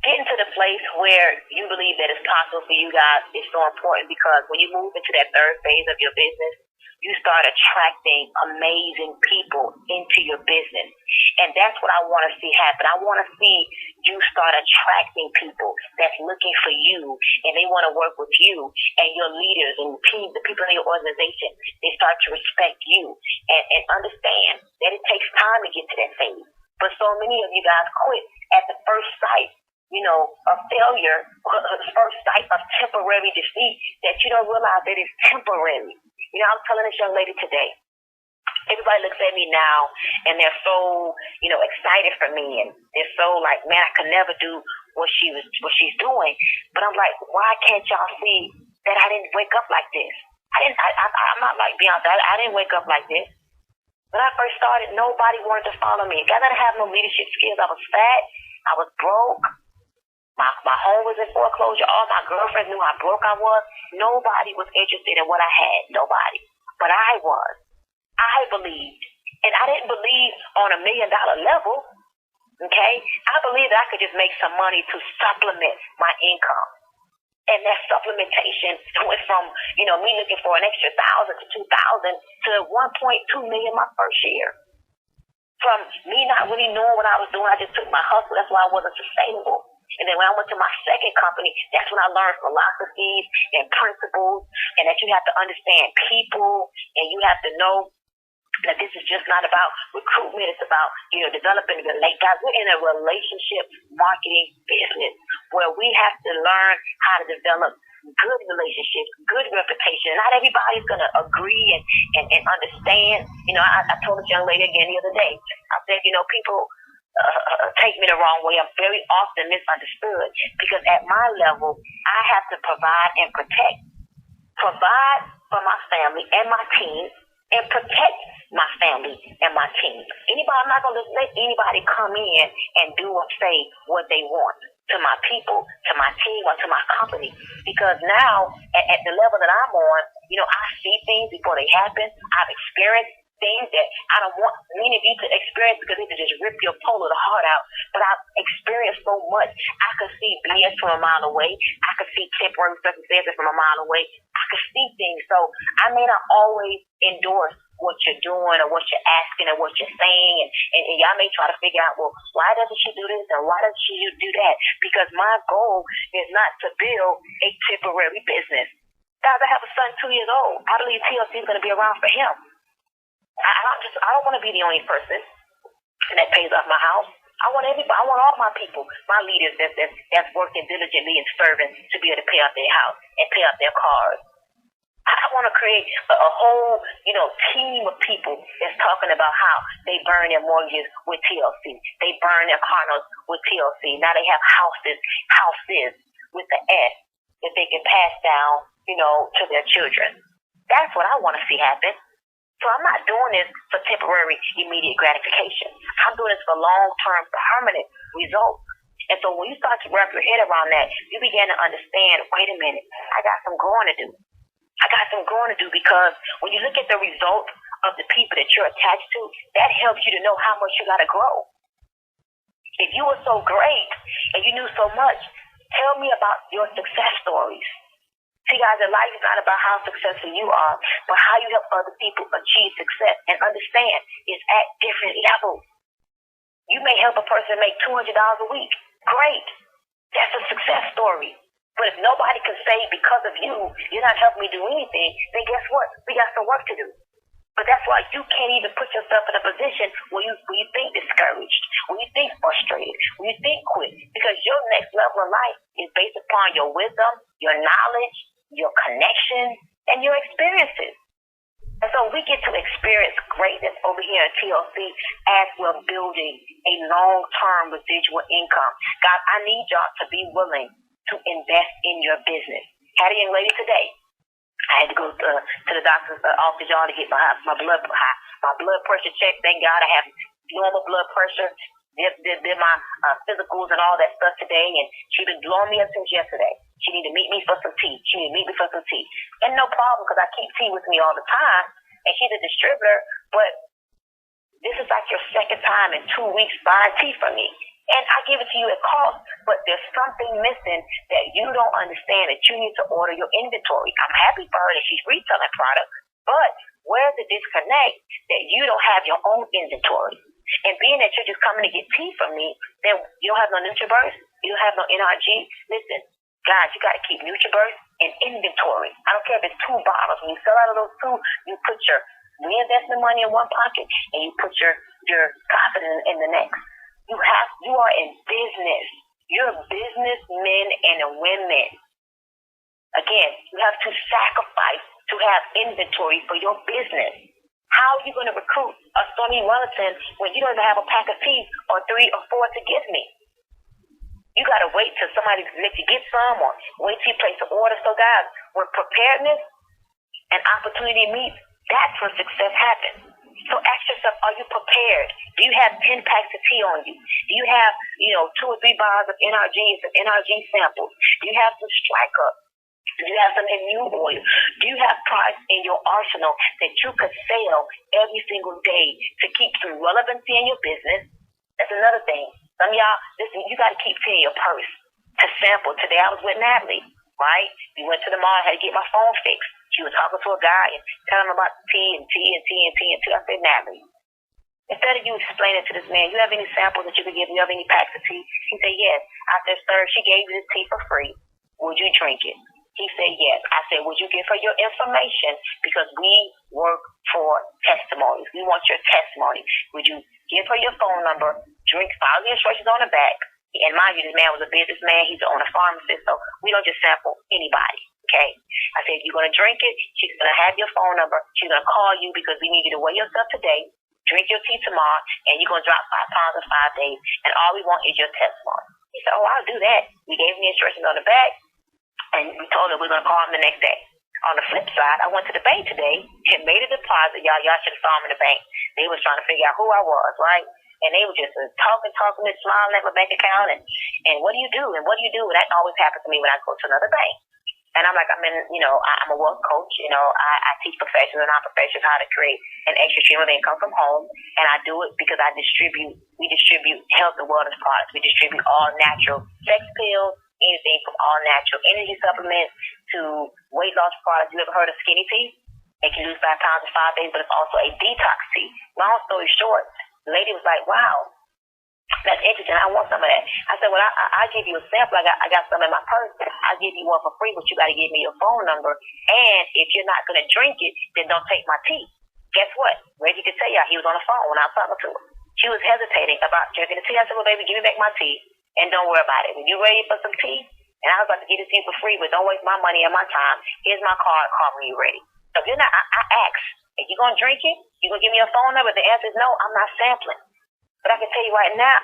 getting to the place where you believe that it's possible for you guys is so important, because when you move into that third phase of your business, you start attracting amazing people into your business. And that's what I want to see happen. I want to see you start attracting people that's looking for you, and they want to work with you and your leaders and the people in your organization. They start to respect you and understand that it takes time to get to that phase. But so many of you guys quit at the first sight, of failure, the first sight of temporary defeat, that you don't realize that it's temporary. I was telling this young lady today, everybody looks at me now and they're so, excited for me, and they're so like, man, I could never do what she's doing. But I'm like, why can't y'all see that I didn't wake up like this? I'm not like Beyonce. I didn't wake up like this. When I first started, nobody wanted to follow me. I didn't have no leadership skills. I was fat. I was broke. My home was in foreclosure. All my girlfriends knew how broke I was. Nobody was interested in what I had. Nobody. But I was. I believed. And I didn't believe on $1 million level. Okay? I believed that I could just make some money to supplement my income. And that supplementation went from, me looking for an extra $1,000 to $2,000 to $1.2 million my first year. From me not really knowing what I was doing, I just took my hustle. That's why I wasn't sustainable. And then when I went to my second company, that's when I learned philosophies and principles, and that you have to understand people, and you have to know that this is just not about recruitment. It's about, developing guys, we're in a relationship marketing business where we have to learn how to develop good relationships, good reputation. Not everybody's going to agree and understand. I told this young lady again the other day, I said, people take me the wrong way. I'm very often misunderstood because at my level, I have to provide and protect. Provide for my family and my team, and protect my family and my team. I'm not going to let anybody come in and do or say what they want to my people, to my team, or to my company. Because now, at the level that I'm on, I see things before they happen. I've experienced things that I don't want many of you to experience, because it could just rip your pole of the heart out. But I've experienced so much. I could see BS from a mile away. I could see temporary circumstances from a mile away. I could see things. So I may not always endorse what you're doing or what you're asking or what you're saying. And y'all may try to figure out, well, why doesn't she do this and why doesn't she do that? Because my goal is not to build a temporary business. Guys, I have a son 2 years old. I believe TLC is going to be around for him. I don't want to be the only person that pays off my house. I want everybody. I want all my people, my leaders that's working diligently and serving to be able to pay off their house and pay off their cars. I want to create a whole, team of people that's talking about how they burn their mortgages with TLC. They burn their car notes with TLC. Now they have houses with the S that they can pass down, to their children. That's what I want to see happen. So I'm not doing this for temporary, immediate gratification. I'm doing this for long-term, permanent results. And so when you start to wrap your head around that, you begin to understand, wait a minute, I got some growing to do. Because when you look at the results of the people that you're attached to, that helps you to know how much you got to grow. If you were so great and you knew so much, tell me about your success stories. See, guys, in life is not about how successful you are, but how you help other people achieve success. And understand, it's at different levels. You may help a person make $200 a week. Great. That's a success story. But if nobody can say because of you, you're not helping me do anything, then guess what? We got some work to do. But that's why you can't even put yourself in a position where you think discouraged, where you think frustrated, where you think quit. Because your next level of life is based upon your wisdom, your knowledge, your connection, and your experiences. And so we get to experience greatness over here at TLC as we're building a long-term residual income. Guys, I need y'all to be willing to invest in your business. Had a young lady today. I had to go to the doctor's office, y'all, to get my blood pressure checked. Thank God I have normal blood pressure. Did my physicals and all that stuff today, and she's been blowing me up since yesterday. She need to meet me for some tea. And no problem, because I keep tea with me all the time, and she's a distributor, but this is like your second time in 2 weeks buying tea from me. And I give it to you at cost, but there's something missing that you don't understand, that you need to order your inventory. I'm happy for her that she's retailing product, but where's the disconnect that you don't have your own inventory? And being that you're just coming to get tea from me, then you don't have no NutriBurst, you don't have no NRG. Listen, guys, you got to keep NutriBurst and inventory. I don't care if it's 2 bottles. When you sell out of those 2, you put your reinvestment money in one pocket and you put your profit in the next. You are in business. You're businessmen and women. Again, you have to sacrifice to have inventory for your business. How are you going to recruit a Stormy Wellington when you don't even have a pack of tea or 3 or 4 to give me? You got to wait till somebody let you get some, or wait till you place an order. So guys, when preparedness and opportunity meet, that's when success happens. So ask yourself, are you prepared? Do you have 10 packs of tea on you? Do you have, 2 or 3 bottles of NRG, some NRG samples? Do you have some Strike Up? Do you have some immune oil? Do you have products in your arsenal that you could sell every single day to keep some relevancy in your business? That's another thing. Some of y'all, listen, you got to keep tea in your purse to sample. Today I was with Natalie, right? We went to the mall, I had to get my phone fixed. She was talking to a guy and telling him about tea and tea and tea and tea and tea. I said, Natalie, instead of you explaining to this man, you have any samples that you could give? You have any packs of tea? He said, yes. I said, sir, she gave you this tea for free. Would you drink it? He said, yes. I said, would you give her your information? Because we work for testimonies. We want your testimony. Would you give her your phone number, follow the instructions on the back? And mind you, this man was a businessman. He's on a pharmacist, so we don't just sample anybody, okay? I said, if you're going to drink it, she's going to have your phone number. She's going to call you because we need you to weigh yourself today, drink your tea tomorrow, and you're going to drop 5 pounds in 5 days, and all we want is your testimony. He said, oh, I'll do that. We gave him the instructions on the back, and we told her we're going to call him the next day. On the flip side, I went to the bank today and made a deposit. Y'all should have saw him in the bank. They was trying to figure out who I was, right? And they were just talking and smiling at my bank account. And what do you do? And what do you do? And that always happens to me when I go to another bank. And I'm like, I'm a wealth coach. I teach professionals and non-professionals how to create an extra stream of income from home. And I do it because we distribute health and wellness products. We distribute all natural sex pills, anything from all natural energy supplements to weight loss products. You ever heard of skinny tea? It can lose 5 pounds in 5 days, but it's also a detox tea. Long story short, the lady was like, wow, that's interesting. I want some of that. I said, well, I'll give you a sample. I got some in my purse. I'll give you one for free, but you got to give me your phone number. And if you're not going to drink it, then don't take my tea. Guess what? Reggie could tell y'all he was on the phone when I was talking to her. She was hesitating about drinking the tea. I said, well, baby, give me back my tea, and don't worry about it. When you're ready for some tea, and I was about to get it to you for free, but don't waste my money and my time. Here's my card. Call when you're ready. So if you're not, I ask, if you're going to drink it, you're going to give me your phone number? The answer is no, I'm not sampling. But I can tell you right now,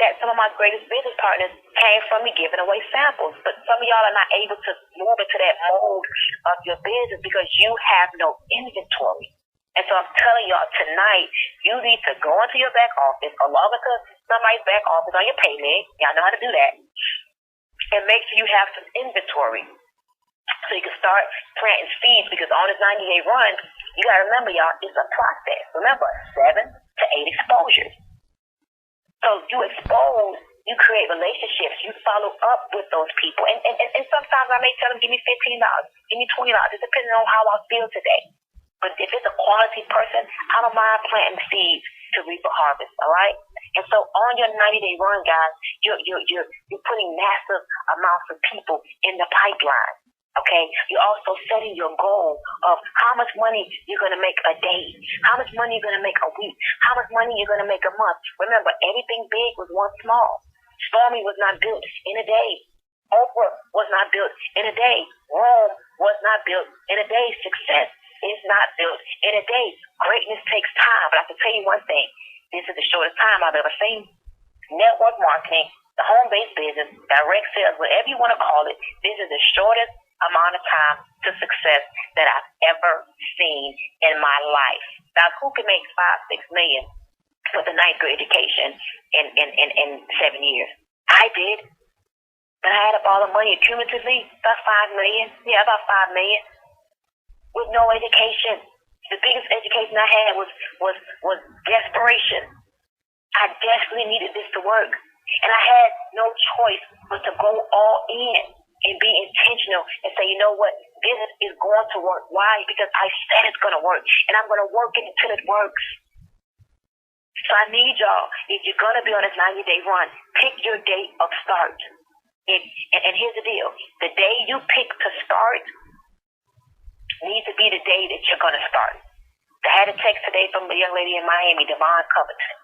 that some of my greatest business partners came from me giving away samples. But some of y'all are not able to move into that mode of your business because you have no inventory. And so I'm telling y'all tonight, you need to go into your back office or log into somebody's back office on your payment. Y'all know how to do that. And make sure you have some inventory so you can start planting seeds, because on this 90-day run, you got to remember, y'all, it's a process. Remember, 7 to 8 exposures. So you expose You create relationships. You follow up with those people. And sometimes I may tell them, give me $15, give me $20. It depends on how I feel today. But if it's a quality person, I don't mind planting seeds to reap a harvest, all right? And so on your 90-day run, guys, you're putting massive amounts of people in the pipeline, okay? You're also setting your goal of how much money you're going to make a day, how much money you're going to make a week, how much money you're going to make a month. Remember, everything big was once small. Stormy was not built in a day. Oprah was not built in a day. Rome was not built in a day. Success is not built in a day. Greatness takes time. But I can tell you one thing. This is the shortest time I've ever seen. Network marketing, the home-based business, direct sales, whatever you want to call it, this is the shortest amount of time to success that I've ever seen in my life. Now, who can make 5-6 million with a ninth grade education in 7 years? I did. But I had up all the money cumulatively, about 5 million. Yeah, about 5 million. With no education. The biggest education I had was desperation. I desperately needed this to work. And I had no choice but to go all in and be intentional and say, you know what, this is going to work. Why? Because I said it's going to work. And I'm going to work it until it works. So I need y'all, if you're going to be on this 90-day run, pick your date of start. And here's the deal. The day you pick to start needs to be the day that you're going to start. I had a text today from a young lady in Miami, Devon Covington.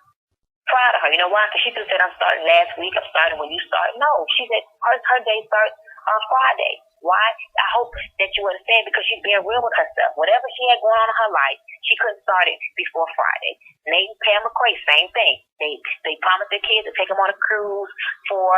Proud of her. You know why? Because she could have said, I'm starting last week. I'm starting when you start. No, she said her day starts on Friday. Why? I hope that you understand, because she's being real with herself. Whatever she had going on in her life, she couldn't start it before Friday. Nate and Pam McCray, same thing. They promised their kids to take them on a cruise for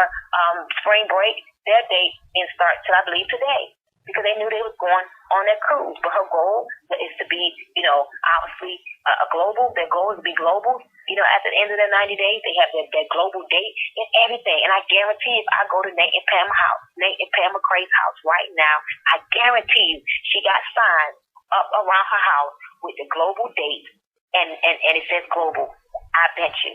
spring break. Their date didn't start till I believe today, because they knew they was going on that cruise. But her goal is to be, obviously a global. Their goal is to be global. At the end of their 90 days, they have their global date and everything. And I guarantee if I go to Nate and Pam McCray's house right now, I guarantee you she got signs up around her house with the global date and it says global. I bet you.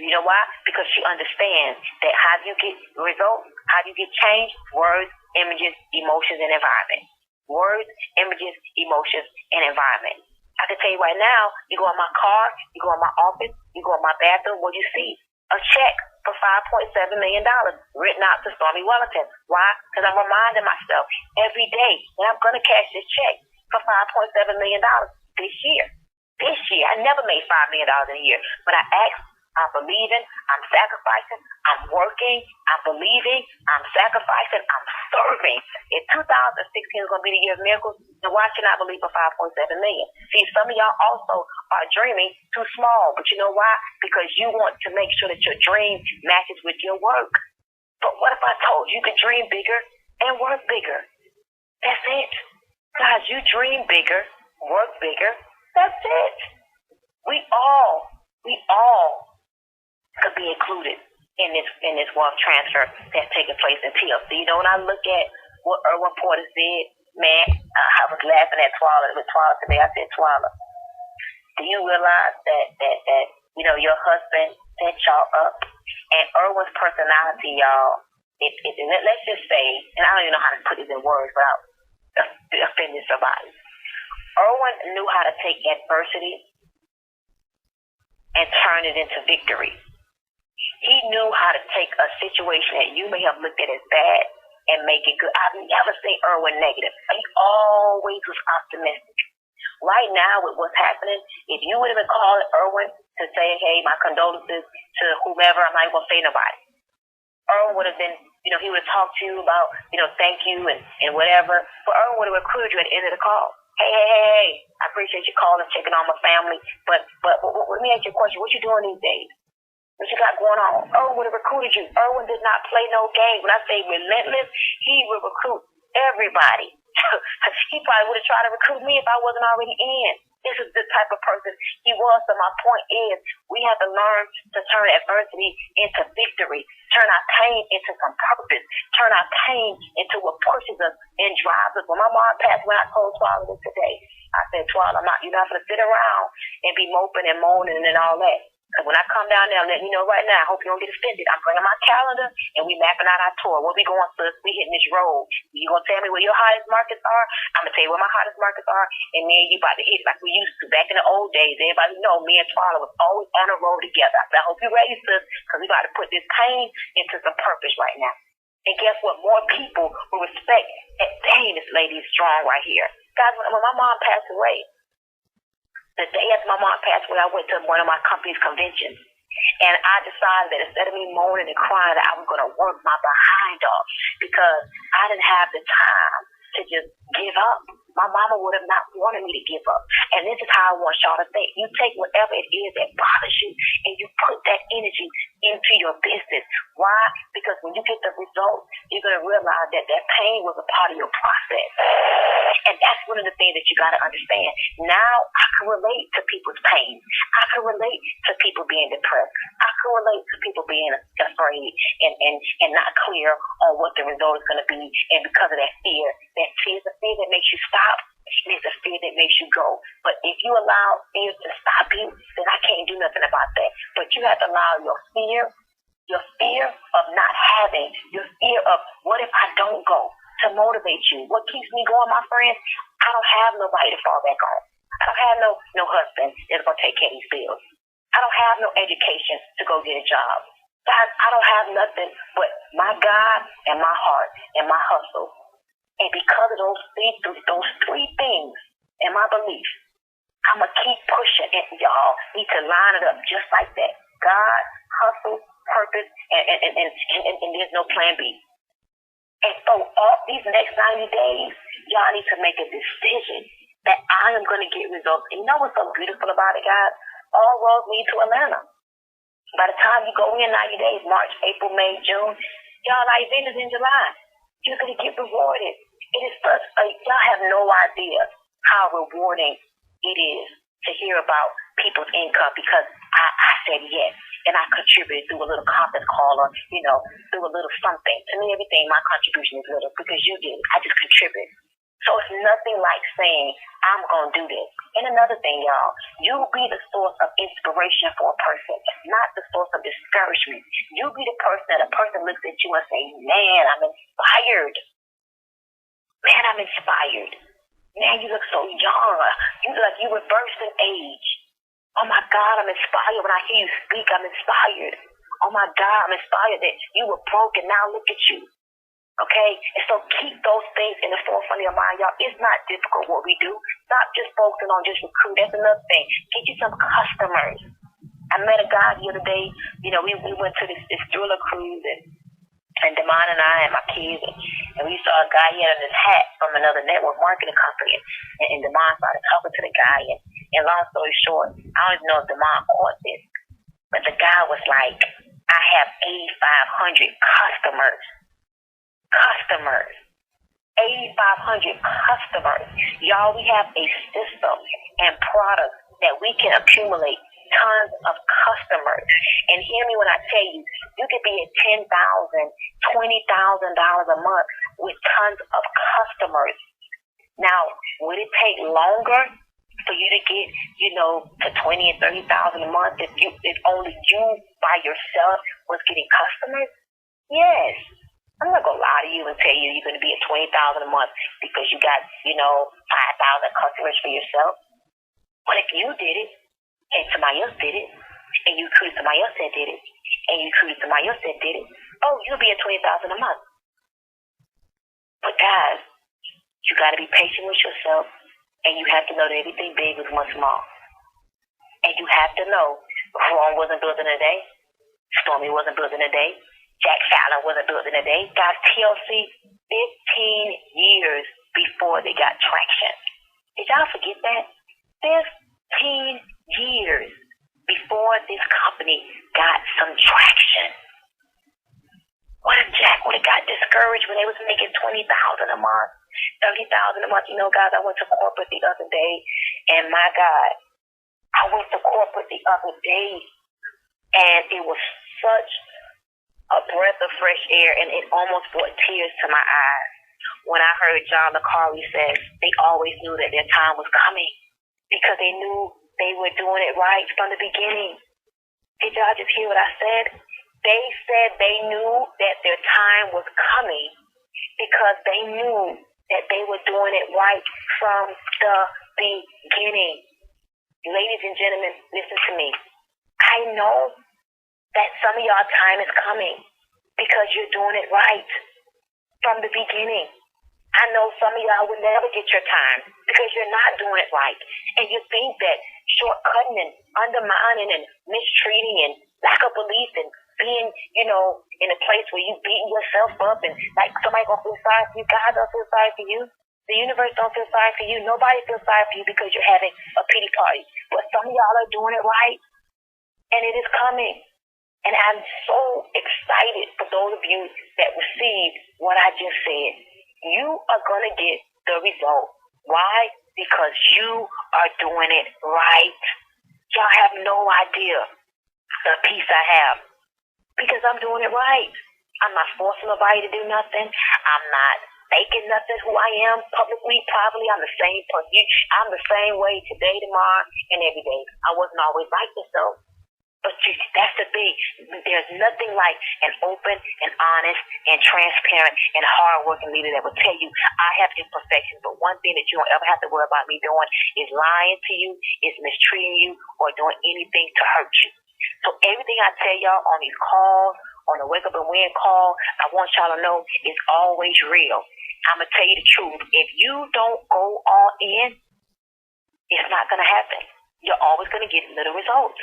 You know why? Because she understands that how do you get results? How do you get change? Words, images, emotions, and environment. Words, images, emotions, and environment. I can tell you right now, you go in my car, you go in my office, you go in my bathroom, what do you see? A check for $5.7 million written out to Stormy Wellington. Why? Because I'm reminding myself every day that I'm going to cash this check for $5.7 million this year. This year. I never made $5 million in a year, but I asked, I'm believing, I'm sacrificing, I'm working, I'm believing, I'm sacrificing, I'm serving. If 2016 is going to be the year of miracles, then why should I believe for $5.7 million? See, some of y'all also are dreaming too small, but you know why? Because you want to make sure that your dream matches with your work. But what if I told you to dream bigger and work bigger? That's it. Guys, you dream bigger, work bigger, that's it. We all could be included in this wealth transfer that's taking place in TLC. When I look at what Erwin Porter said, man, I was laughing at with Twila today. I said, Twila, do you realize that your husband set y'all up? And Erwin's personality, y'all, let's just say, and I don't even know how to put it in words without offending somebody. Erwin knew how to take adversity and turn it into victory. He knew how to take a situation that you may have looked at as bad and make it good. I've never seen Erwin negative. He always was optimistic. Right now, with what's happening, if you would have been calling Erwin to say, hey, my condolences to whomever, I'm not even going to say nobody. Erwin would have been, he would have talked to you about, thank you and whatever. But Erwin would have recruited you at the end of the call. Hey, I appreciate you calling, checking on my family. But let me ask you a question. What you doing these days? What you got going on? Erwin would have recruited you. Erwin did not play no game. When I say relentless, he would recruit everybody. He probably would have tried to recruit me if I wasn't already in. This is the type of person he was. So my point is, we have to learn to turn adversity into victory, turn our pain into some purpose, turn our pain into what pushes us and drives us. When my mom passed away, I told Twila this today. I said, Twila, you're not going to sit around and be moping and moaning and all that. Because when I come down there, I'm letting you know right now, I hope you don't get offended. I'm bringing my calendar, and we mapping out our tour. Where we going, sis? We hitting this road. You going to tell me where your hottest markets are? I'm going to tell you where my hottest markets are, and me and you about to hit like we used to back in the old days. Everybody know me and Twyla was always on the road together. I said, I hope you're ready, sis, because we about to put this pain into some purpose right now. And guess what? More people will respect. And dang, this lady is strong right here. Guys, when my mom passed away, the day after my mom passed away, I went to one of my company's conventions. And I decided that instead of me moaning and crying, that I was going to work my behind off because I didn't have the time to just give up. My mama would have not wanted me to give up. And this is how I want y'all to think. You take whatever it is that bothers you and you put that energy into your business. Why? Because when you get the results, you're going to realize that that pain was a part of your process. And that's one of the things that you got to understand. Now I can relate to people's pain. I can relate to people being depressed. I can relate to people being afraid and not clear on what the result is going to be. And because of that fear is a fear that makes you stop. It's a fear that makes you go. But if you allow fear to stop you, then I can't do nothing about that. But you have to allow your fear of not having, your fear of what if I don't go, to motivate you. What keeps me going, my friends? I don't have nobody to fall back on. I don't have no husband that's going to take care of these bills. I don't have no education to go get a job. Guys, I don't have nothing but my God and my heart and my hustle. And because of those three things and my belief, I'm going to keep pushing. And y'all need to line it up just like that. God, hustle, purpose, and there's no plan B. And so all these next 90 days, y'all need to make a decision that I am going to get results. And you know what's so beautiful about it, guys? All roads lead to Atlanta. By the time you go in 90 days, March, April, May, June, y'all, our event is in July. You're going to get rewarded. It is such y'all have no idea how rewarding it is to hear about people's income because I said yes. And I contributed through a little conference call or, through a little something. To me, everything, my contribution is little because you did. I just contributed. So it's nothing like saying, I'm going to do this. And another thing, y'all, you be the source of inspiration for a person, not the source of discouragement. You be the person that a person looks at you and say, man, I'm inspired. Man, I'm inspired. Man, you look so young. You look like you reversed in age. Oh, my God, I'm inspired. When I hear you speak, I'm inspired. Oh, my God, I'm inspired that you were broken. Now look at you. Okay? And so keep those things in the forefront of your mind, y'all. It's not difficult what we do. Stop just focusing on just recruit. That's another thing. Get you some customers. I met a guy the other day. We went to this thriller cruise and Damon and I and my kids and we saw a guy, he had on his hat from another network marketing company and Damon started talking to the guy and long story short, I don't even know if Damon caught this, but the guy was like, I have 8,500 customers. 8,500 customers. Y'all, we have a system and product that we can accumulate tons of customers. And hear me when I tell you, you could be at $10,000, $20,000 a month with tons of customers. Now, would it take longer for you to get, to $20,000 and $30,000 a month if only you by yourself was getting customers? Yes. I'm not going to lie to you and tell you you're going to be at $20,000 a month because you got, 5,000 customers for yourself. But if you did it, and somebody else did it, and you recruited somebody else that did it, and you recruited somebody else that did it, you'll be at $20,000 a month. But guys, you got to be patient with yourself, and you have to know that everything big is one small. And you have to know Rome wasn't built in a day. Stormy wasn't built in a day. Jack Fallon wasn't built in a day. Guys, TLC, 15 years before they got traction. Did y'all forget that? 15 years before this company got some traction. What if Jack would have got discouraged when they was making $20,000 a month, $30,000 a month? Guys, I went to corporate the other day, and my God, I went to corporate the other day, and it was such a breath of fresh air, and it almost brought tears to my eyes when I heard John LaCarly say they always knew that their time was coming because they knew they were doing it right from the beginning. Did y'all just hear what I said? They said they knew that their time was coming because they knew that they were doing it right from the beginning. Ladies and gentlemen, listen to me. I know that some of y'all time is coming because you're doing it right from the beginning. I know some of y'all will never get your time because you're not doing it right. And you think that shortcutting and undermining and mistreating and lack of belief and being, in a place where you beating yourself up and like somebody gonna feel sorry for you. God don't feel sorry for you. The universe don't feel sorry for you. Nobody feels sorry for you because you're having a pity party. But some of y'all are doing it right. And it is coming. And I'm so excited for those of you that received what I just said. You are going to get the result. Why? Because you are doing it right. Y'all have no idea the peace I have. Because I'm doing it right. I'm not forcing nobody to do nothing. I'm not faking nothing who I am publicly, privately. I'm the same person. I'm the same way today, tomorrow, and every day. I wasn't always like this, though. But that's the thing. There's nothing like an open and honest and transparent and hardworking leader that will tell you, I have imperfections, but one thing that you don't ever have to worry about me doing is lying to you, is mistreating you, or doing anything to hurt you. So everything I tell y'all on these calls, on the Wake Up and Win call, I want y'all to know it's always real. I'm going to tell you the truth. If you don't go all in, it's not going to happen. You're always going to get little results.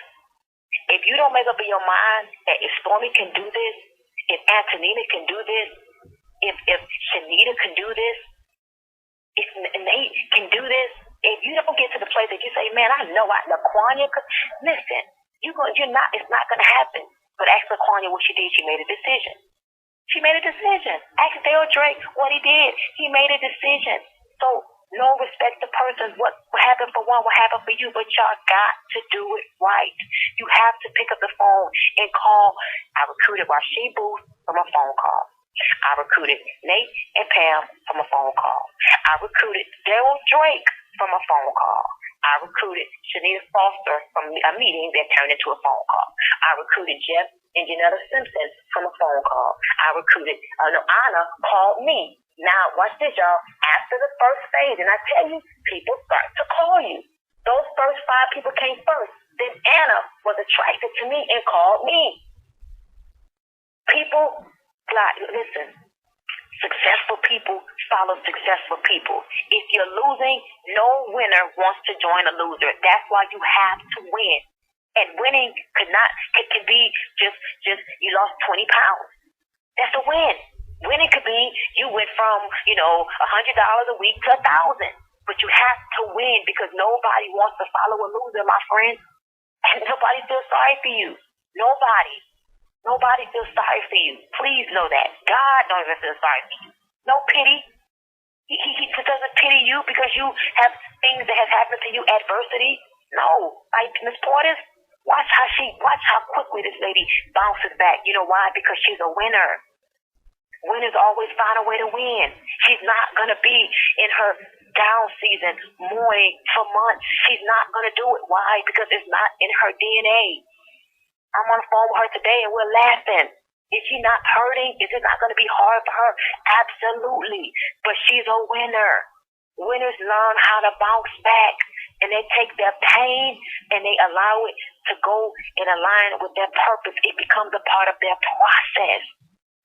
If you don't make up in your mind that if Stormy can do this, if Antonina can do this, if Shanita can do this, if Nate can do this, if you don't get to the place that you say, man, I know LaQuania could, listen, it's not going to happen. But ask LaQuania what she did. She made a decision. She made a decision. Ask Dale Drake what he did. He made a decision. So, no respect to persons. What happened for one will happen for you, but y'all got to do it right. You have to pick up the phone and call. I recruited Rashid Booth from a phone call. I recruited Nate and Pam from a phone call. I recruited Daryl Drake from a phone call. I recruited Shanita Foster from a meeting that turned into a phone call. I recruited Jeff and Janetta Simpson from a phone call. I recruited, Anna called me. Now, watch this, y'all. After the first phase, and I tell you, people start to call you. Those first 5 people came first. Then Anna was attracted to me and called me. People, listen, successful people follow successful people. If you're losing, no winner wants to join a loser. That's why you have to win. And winning can be just you lost 20 pounds. That's a win. Winning could be you went from, $100 a week to $1,000. But you have to win because nobody wants to follow a loser, my friend. And nobody feels sorry for you. Nobody. Nobody feels sorry for you. Please know that. God don't even feel sorry for you. No pity. He just doesn't pity you because you have things that have happened to you, adversity. No. Like Miss Portis, watch how quickly this lady bounces back. You know why? Because she's a winner. Winners always find a way to win. She's not going to be in her down season, mourning for months. She's not going to do it. Why? Because it's not in her DNA. I'm on the phone with her today and we're laughing. Is she not hurting? Is it not going to be hard for her? Absolutely. But she's a winner. Winners learn how to bounce back. And they take their pain and they allow it to go and align with their purpose. It becomes a part of their process.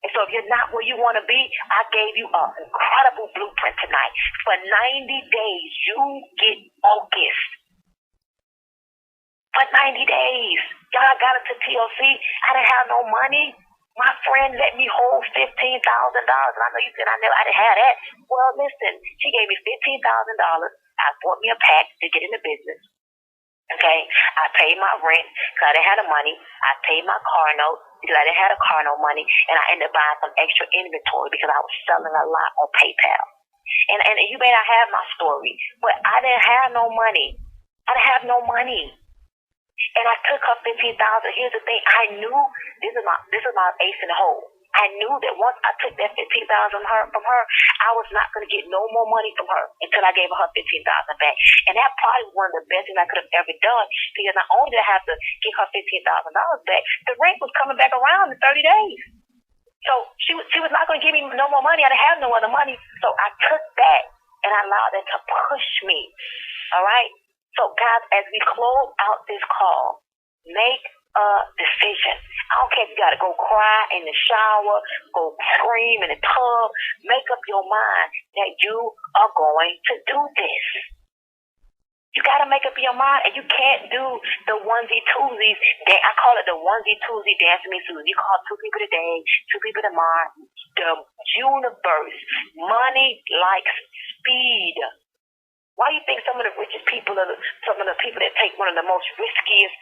And so if you're not where you want to be, I gave you an incredible blueprint tonight. For 90 days, you get focused. For 90 days. Y'all got into TLC. I didn't have no money. My friend let me hold $15,000. And I know you said I didn't have that. Well, listen, she gave me $15,000. I bought me a pack to get in the business. Okay, I paid my rent because I didn't have the money. I paid my car note because I didn't have the car note money, and I ended up buying some extra inventory because I was selling a lot on PayPal. And you may not have my story, but I didn't have no money. And I took her $15,000. Here's the thing: I knew this is my ace in the hole. I knew that once I took that $15,000 from her, I was not going to get no more money from her until I gave her $15,000 back. And that probably was one of the best things I could have ever done, because not only did I have to give her $15,000 back, the rent was coming back around in 30 days. So she was not going to give me no more money. I didn't have no other money. So I took that and I allowed that to push me. All right? So guys, as we close out this call, make a decision. I don't care if you got to go cry in the shower, go scream in the tub. Make up your mind that you are going to do this. You got to make up your mind, and you can't do the onesie-twosies. I call it the onesie-twosie dance me Susie. You call 2 people today, 2 people tomorrow. The universe, money likes speed. Why do you think some of the richest people are some of the people that take one of the most riskiest,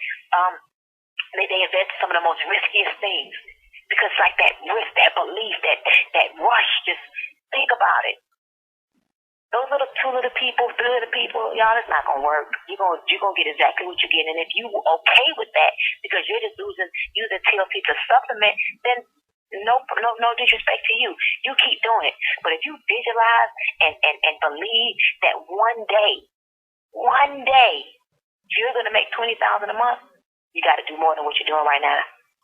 they invest in some of the most riskiest things? Because like that risk, that belief, that rush, just think about it. Those little 2 little people, 3 little people, y'all, it's not gonna work. You're gonna get exactly what you're getting. And if you okay with that, because you're just using TLC to supplement, then no disrespect to you. You keep doing it. But if you visualize and believe that one day you're gonna make $20,000 a month, you got to do more than what you're doing right now.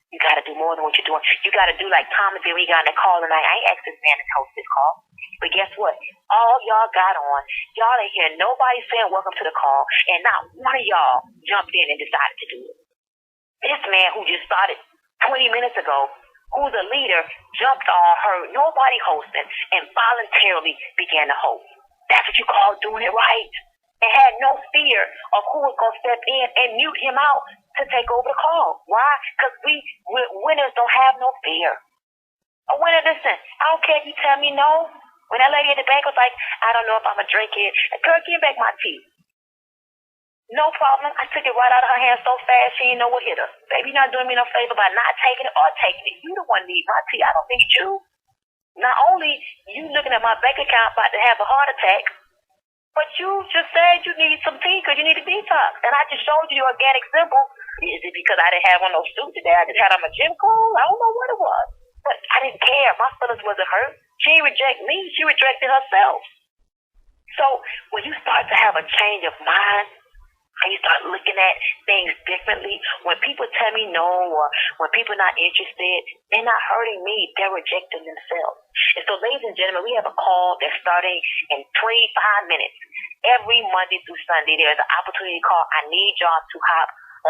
You got to do more than what you're doing. You got to do like Thomas did when he got on that call tonight. I ain't asked this man to host this call. But guess what? All y'all got on, y'all ain't hear nobody saying welcome to the call, and not one of y'all jumped in and decided to do it. This man who just started 20 minutes ago, who's a leader, jumped on, heard nobody hosting, and voluntarily began to host. That's what you call doing it right. And had no fear of who was going to step in and mute him out to take over the call. Why? Because winners don't have no fear. A winner, listen, I don't care if you tell me no. When that lady at the bank was like, I don't know if I'm going to drink it. Girl, give back my tea. No problem. I took it right out of her hand so fast she didn't know what hit her. Baby, you're not doing me no favor by not taking it or taking it. You the one need my tea. I don't think it's you. Not only you looking at my bank account about to have a heart attack, but you just said you need some tea because you need a detox. And I just showed you the organic symbol. Is it because I didn't have on no suit today? I just had on my gym clothes? I don't know what it was. But I didn't care. My feelings wasn't hurt. She didn't reject me. She rejected herself. So when you start to have a change of mind, and you start looking at things differently, when people tell me no, or when people are not interested, they're not hurting me. They're rejecting themselves. And so, ladies and gentlemen, we have a call that's starting in 25 minutes. Every Monday through Sunday, there's an opportunity call. I need y'all to hop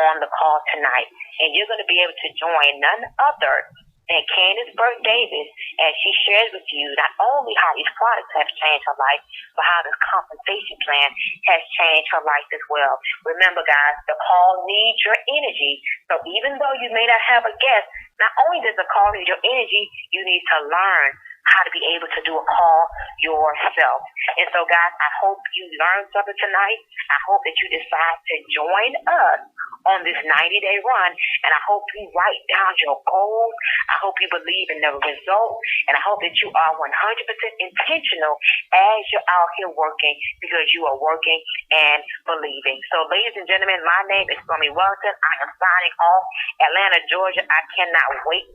on the call tonight. And you're going to be able to join none other than Candace Burke Davis as she shares with you not only how these products have changed her life, but how this compensation plan has changed her life as well. Remember, guys, the call needs your energy. So even though you may not have a guest, not only does the call need your energy, you need to learn how to be able to do a call yourself. And so, guys, I hope you learned something tonight. I hope that you decide to join us on this 90-day run, and I hope you write down your goals. I hope you believe in the results, and I hope that you are 100% intentional as you're out here working, because you are working and believing. So, ladies and gentlemen, my name is Stormy Wellington. I am signing off. Atlanta, Georgia, I cannot wait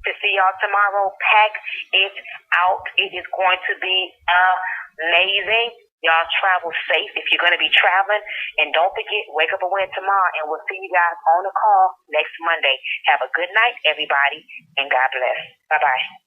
to see y'all tomorrow. Pack it out. It is going to be amazing. Y'all travel safe if you're going to be traveling. And don't forget, wake up and win tomorrow. And we'll see you guys on the call next Monday. Have a good night, everybody. And God bless. Bye-bye.